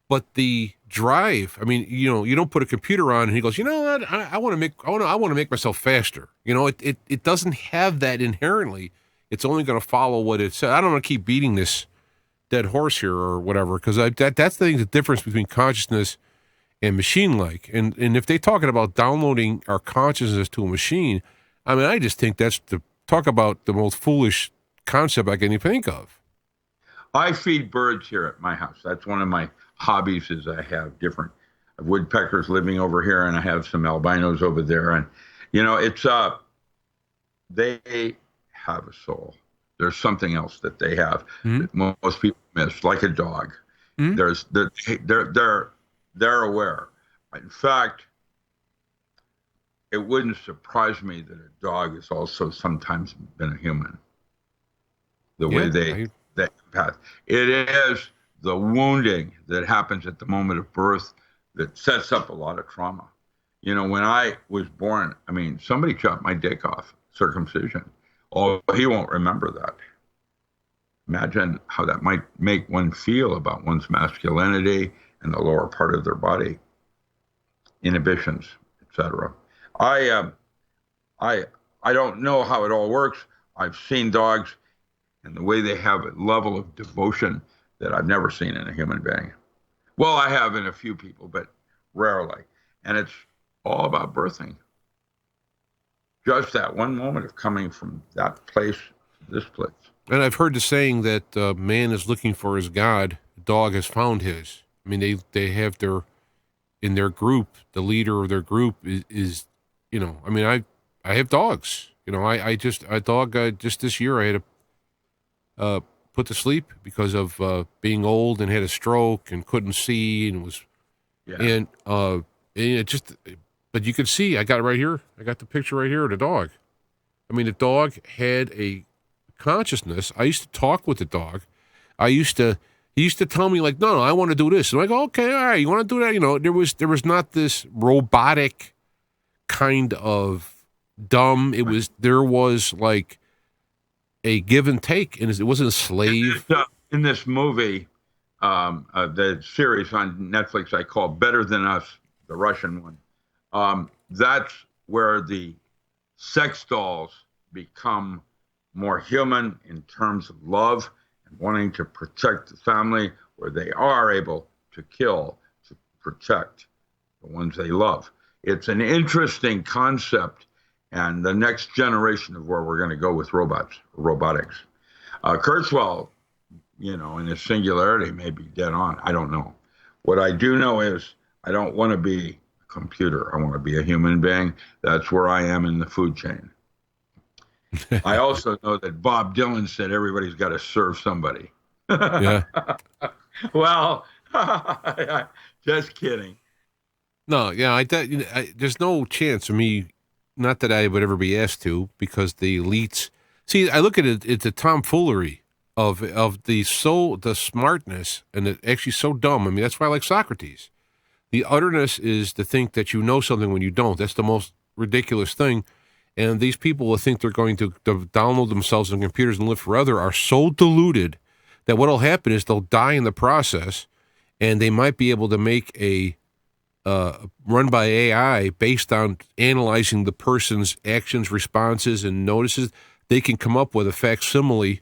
But the drive, I mean, you don't put a computer on and he goes, you know what, I want to make myself faster. It doesn't have that inherently. It's only going to follow what it says. I don't want to keep beating this dead horse here or whatever, because that's the difference between consciousness and machine-like. And if they're talking about downloading our consciousness to a machine, I mean, I just think that's talk about the most foolish concept I can even think of. I feed birds here at my house. That's one of my hobbies. Is I have different woodpeckers living over here, and I have some albinos over there. And it's they have a soul. There's something else that they have that most people miss, like a dog. They're aware. In fact, it wouldn't surprise me that a dog has also sometimes been a human. The way they empath. It is the wounding that happens at the moment of birth that sets up a lot of trauma. When I was born, I mean, somebody chopped my dick off, circumcision. Oh, he won't remember that. Imagine how that might make one feel about one's masculinity and the lower part of their body, inhibitions, etc. I don't know how it all works. I've seen dogs and the way they have a level of devotion that I've never seen in a human being. Well, I have in a few people, but rarely. And it's all about birthing. Just that one moment of coming from that place to this place. And I've heard the saying that man is looking for his God, the dog has found his. I mean, they have in their group, the leader of their group is I mean, I have dogs. A dog just this year I had to put to sleep because of being old and had a stroke and couldn't see and was, and it just, but you could see, I got it right here. I got the picture right here of the dog. I mean, the dog had a consciousness. I used to talk with the dog. He used to tell me like, no, I want to do this. And I go, okay, all right, you want to do that? There was not this robotic kind of dumb. There was like a give and take, and it wasn't a slave. In this movie, the series on Netflix I call Better Than Us, the Russian one, that's where the sex dolls become more human in terms of love and wanting to protect the family, where they are able to kill to protect the ones they love. It's an interesting concept, and the next generation of where we're going to go with robotics. Kurzweil, in his singularity may be dead on. I don't know. What I do know is I don't want to be a computer. I want to be a human being. That's where I am in the food chain. I also know that Bob Dylan said everybody's got to serve somebody. Yeah. Well, just kidding. No, yeah, there's no chance of me. Not that I would ever be asked to, because the elites. See, I look at it. It's a tomfoolery of the smartness, and it actually so dumb. I mean, that's why I like Socrates. The utterness is to think that you know something when you don't. That's the most ridiculous thing. And these people who think they're going to download themselves on computers and live forever are so deluded that what'll happen is they'll die in the process, and they might be able to make a run by AI based on analyzing the person's actions, responses, and notices. They can come up with a facsimile,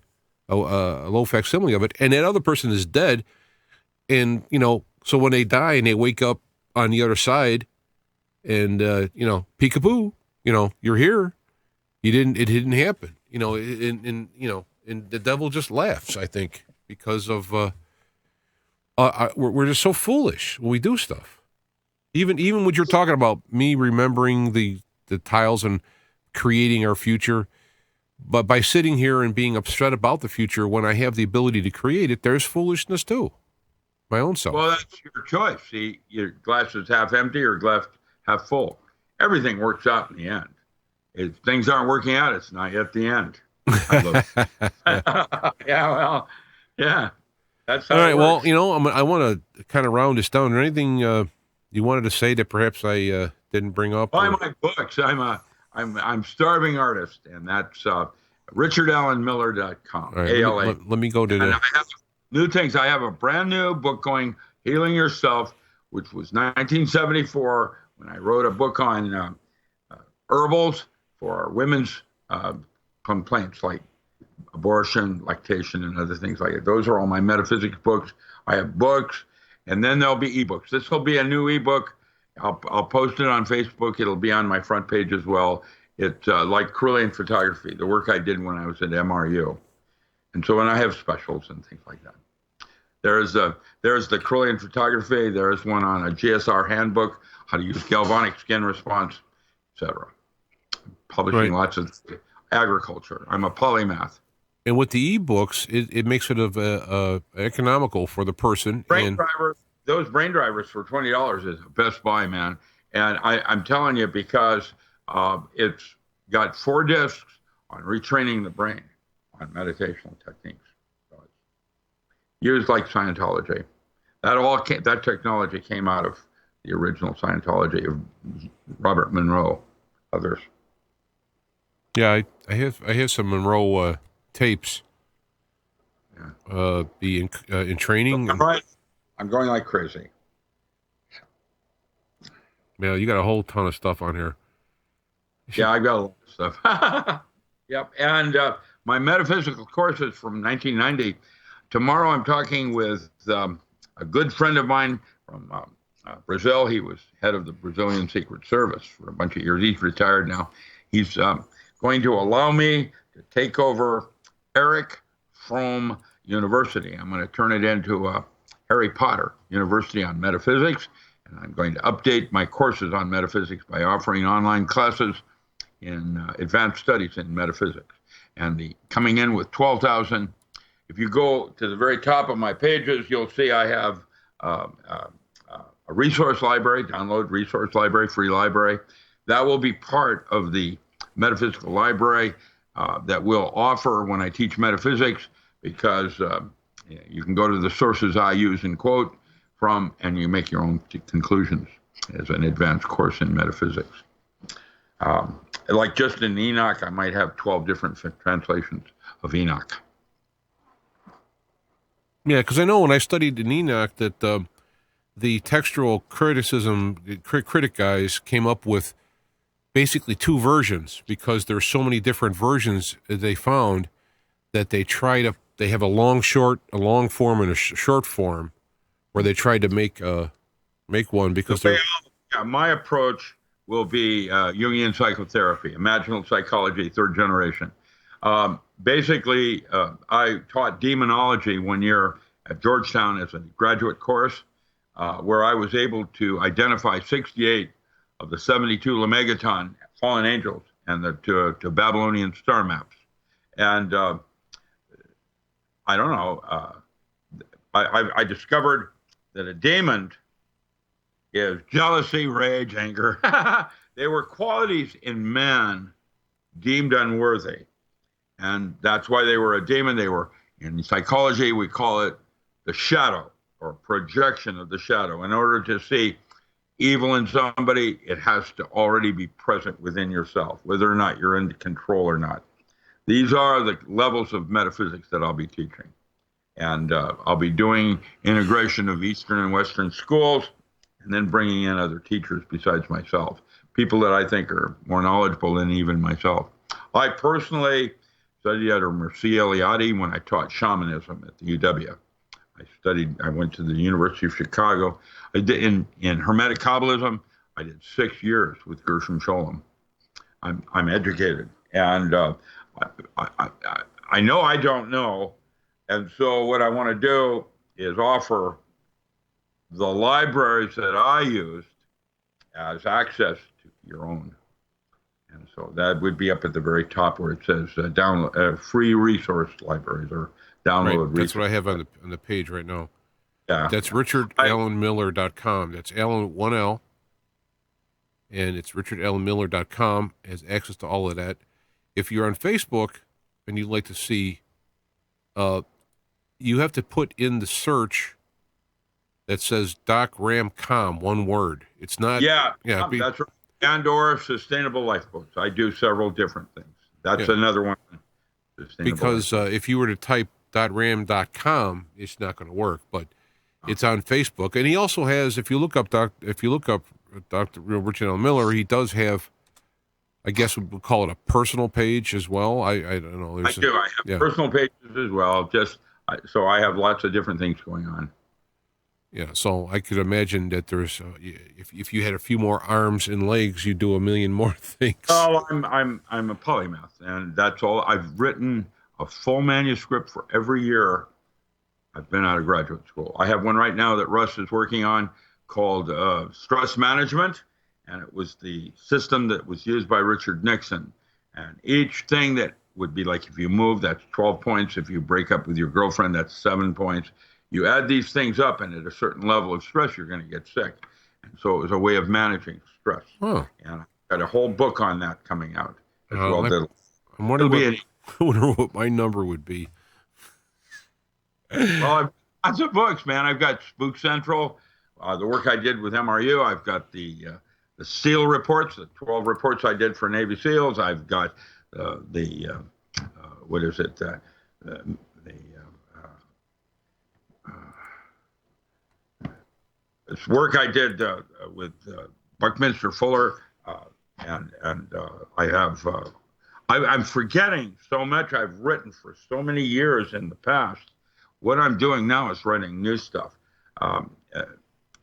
a low facsimile of it, and that other person is dead. And so when they die and they wake up on the other side, and peekaboo, you're here. You didn't. It didn't happen. And the devil just laughs. I think because of we're just so foolish when we do stuff. Even what you're talking about, me remembering the tiles and creating our future, but by sitting here and being upset about the future when I have the ability to create it, there's foolishness too. My own self. Well, that's your choice. See, your glass is half empty or glass half full. Everything works out in the end. If things aren't working out, it's not yet the end. Yeah, well, yeah. That's how All right. it Well, works. I want to kind of round this down. Is there anything you wanted to say that perhaps I didn't bring up? Buy my books. I'm starving artist, and that's richardallenmiller.com. All right. ALA. Let me go to And I the. have new things. I have a brand new book going, Healing Yourself, which was 1974 when I wrote a book on herbals for women's complaints like abortion, lactation, and other things like that. Those are all my metaphysics books. I have books, and then there'll be ebooks. This will be a new ebook. I'll post it on Facebook. It'll be on my front page as well. It's like Carillion photography, the work I did when I was at MRU. And so when I have specials and things like that. There's the Carillion photography. There's one on a GSR handbook, how to use galvanic skin response, etc. Publishing lots of agriculture. I'm a polymath. And with the ebooks, it makes it economical for the person. Those brain drivers for $20 is a best buy, man. And I'm telling you, because it's got 4 discs on retraining the brain, on meditational techniques. So it's used like Scientology. That technology came out of the original Scientology of Robert Monroe, others. Yeah, I have some Monroe tapes. Be in training. Right. I'm going like crazy. Yeah, you got a whole ton of stuff on here. Yeah, I got a lot of stuff. Yep. And my metaphysical courses from 1990. Tomorrow I'm talking with a good friend of mine from Brazil. He was head of the Brazilian Secret Service for a bunch of years. He's retired now. He's going to allow me to take over Eric Fromm University. I'm going to turn it into Harry Potter University on metaphysics. And I'm going to update my courses on metaphysics by offering online classes in advanced studies in metaphysics. And coming in with 12,000. If you go to the very top of my pages, you'll see I have a resource library, download resource library, free library. That will be part of the metaphysical library that we'll offer when I teach metaphysics, because you can go to the sources I use and quote from, and you make your own conclusions as an advanced course in metaphysics. Like just in Enoch, I might have 12 different translations of Enoch. Yeah, because I know when I studied in Enoch that the textual critic guys came up with basically 2 versions, because there's so many different versions they found that they have a long form, and a short form, where they tried to make one because my approach will be Jungian psychotherapy, imaginal psychology, 3rd generation. Basically, I taught demonology 1 year at Georgetown as a graduate course, where I was able to identify 68 of the 72 Lemegeton fallen angels and the Babylonian star maps. And I don't know, I discovered that a daemon is jealousy, rage, anger. They were qualities in man deemed unworthy. And that's why they were a demon. They were, in psychology, we call it the shadow or projection of the shadow. In order to see evil in somebody, it has to already be present within yourself, whether or not you're in control or not. These are the levels of metaphysics that I'll be teaching. And I'll be doing integration of Eastern and Western schools, and then bringing in other teachers besides myself, people that I think are more knowledgeable than even myself. I personally studied under Mircea Eliade when I taught shamanism at the UW. I went to the University of Chicago. I did in Hermetic Kabbalism. I did 6 years with Gershom Scholem. I'm educated, and I know I don't know, and so what I want to do is offer the libraries that I used as access to your own. And so that would be up at the very top where it says download free resource libraries or download. Right. That's what I have on the page right now. Yeah. That's richardallenmiller.com. That's Allen with one L. And it's richardallenmiller.com. Has access to all of that. If you're on Facebook and you'd like to see, you have to put in the search that says DocRamCom, one word. It's not. Yeah. That's right. And/or sustainable life books. I do several different things. That's another one. Because if you were to type .ram.com, it's not going to work. But it's on Facebook, and he also has. If you look up Dr. Richard Allen Miller, he does have. I guess we'll call it a personal page as well. I don't know. I do. I have personal pages as well. So I have lots of different things going on. Yeah, so I could imagine that there's if you had a few more arms and legs, you'd do a million more things. Oh, I'm a polymath, and that's all. I've written a full manuscript for every year I've been out of graduate school. I have one right now that Russ is working on called Stress Management, and it was the system that was used by Richard Nixon. And each thing that would be like if you move, that's 12 points. If you break up with your girlfriend, that's 7 points. You add these things up, and at a certain level of stress, you're going to get sick. And so it was a way of managing stress. Huh. And I got a whole book on that coming out as well. I wonder what my number would be. Well, I've lots of books, man. I've got Spook Central, the work I did with MRU. I've got the SEAL reports, the 12 reports I did for Navy SEALs. I've got this work I did with Buckminster Fuller, and I have. I'm forgetting so much I've written for so many years in the past. What I'm doing now is writing new stuff.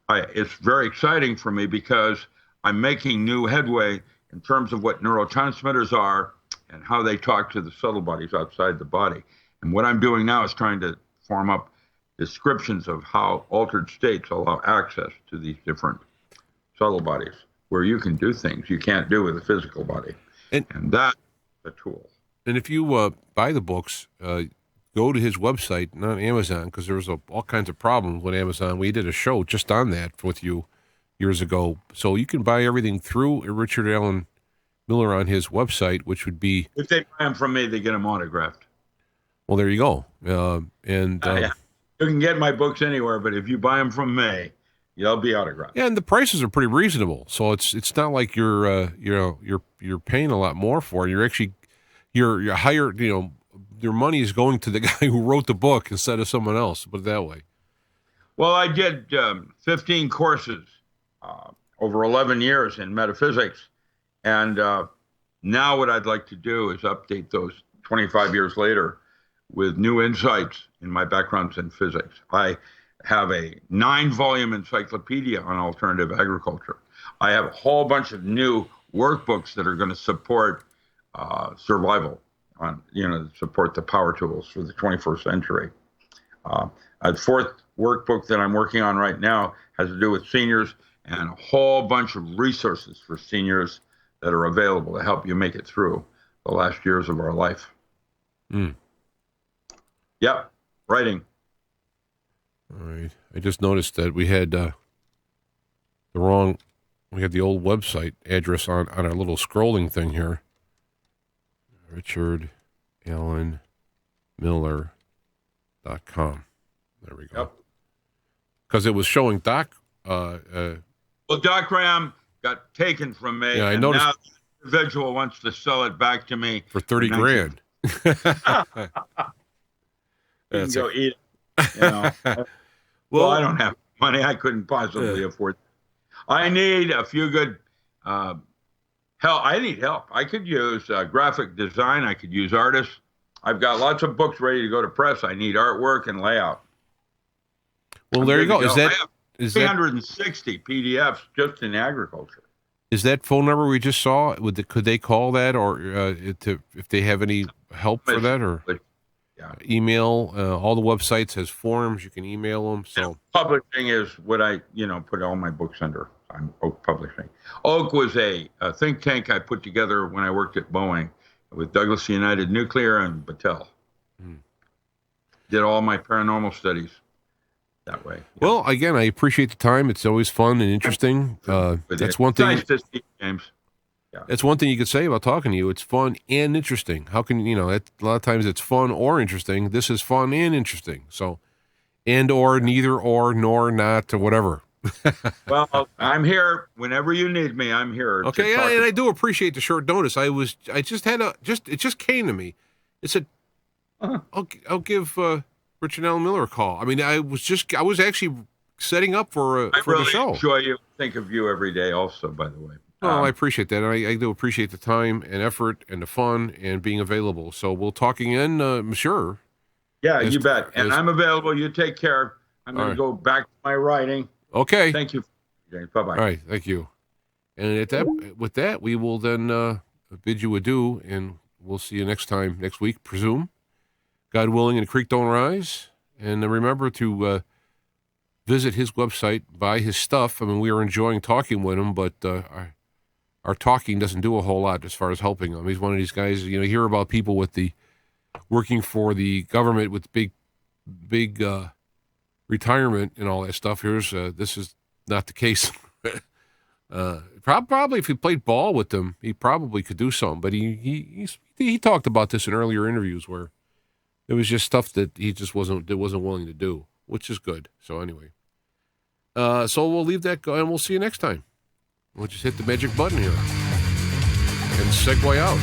It's very exciting for me because I'm making new headway in terms of what neurotransmitters are and how they talk to the subtle bodies outside the body. And what I'm doing now is trying to form up descriptions of how altered states allow access to these different subtle bodies where you can do things you can't do with a physical body. And that's a tool. And if you buy the books, go to his website, not Amazon, because there was all kinds of problems with Amazon. We did a show just on that with you years ago. So you can buy everything through Richard Allen Miller on his website, which would be... If they buy them from me, they get them autographed. Well, there you go. You can get my books anywhere, but if you buy them from me, they'll be autographed. Yeah, and the prices are pretty reasonable. So it's not like you're paying a lot more for it. You're actually you're hired. Your money is going to the guy who wrote the book instead of someone else. Put it that way. Well, I did 15 courses over 11 years in metaphysics, and now what I'd like to do is update those 25 years later with new insights in my backgrounds in physics. I have a 9-volume encyclopedia on alternative agriculture. I have a whole bunch of new workbooks that are going to support survival, support the power tools for the 21st century. A fourth workbook that I'm working on right now has to do with seniors and a whole bunch of resources for seniors that are available to help you make it through the last years of our life. Mm. Yep, writing. All right. I just noticed that we had we had the old website address on our little scrolling thing here. RichardAllenMiller.com. There we go. Yep. Because it was showing Doc. Well, Doc Ram got taken from me, Yeah, I and noticed. now the individual wants to sell it back to me For 30 grand. You can go eat it. You know. Well, I don't have money. I couldn't possibly afford. I need a few good help. I need help. I could use graphic design. I could use artists. I've got lots of books ready to go to press. I need artwork and layout. Well, there you go. Is that 360 PDFs just in agriculture? Is that phone number we just saw? Could they call that, or if they have any help for that, or email? All the websites has forms. You can email them. So publishing is what I put all my books under. I'm Oak Publishing. Oak was a think tank I put together when I worked at Boeing with Douglas United Nuclear and Battelle. Did all my paranormal studies that way. Well, again, I appreciate the time. It's always fun and interesting. That's one thing. Nice to see you, James. Yeah. That's one thing you could say about talking to you. It's fun and interesting. How can a lot of times it's fun or interesting. This is fun and interesting. So, and or neither or nor not or whatever. Well, I'm here whenever you need me. I'm here. Okay, and I do appreciate the short notice. It just came to me. It said, I'll give Richard Allen Miller a call. I mean, I was actually setting up for the show. I enjoy you. Think of you every day. Also, by the way. Oh, I appreciate that. And I do appreciate the time and effort and the fun and being available. So we'll talk again, sure. Yeah, you bet. And I'm available. You take care. I'm going to go back to my writing. Okay. Thank you, James. Bye-bye. All right. Thank you. And with that, we will then bid you adieu, and we'll see you next week, presume. God willing, and the creek don't rise. And remember to visit his website, buy his stuff. I mean, we are enjoying talking with him, but our talking doesn't do a whole lot as far as helping him. He's one of these guys, you hear about people with the working for the government with big retirement and all that stuff. This is not the case. Probably if he played ball with them, he probably could do something. But he talked about this in earlier interviews where it was just stuff that he just wasn't willing to do, which is good. So anyway, so we'll leave that go, and we'll see you next time. We'll just hit the magic button here and segue out.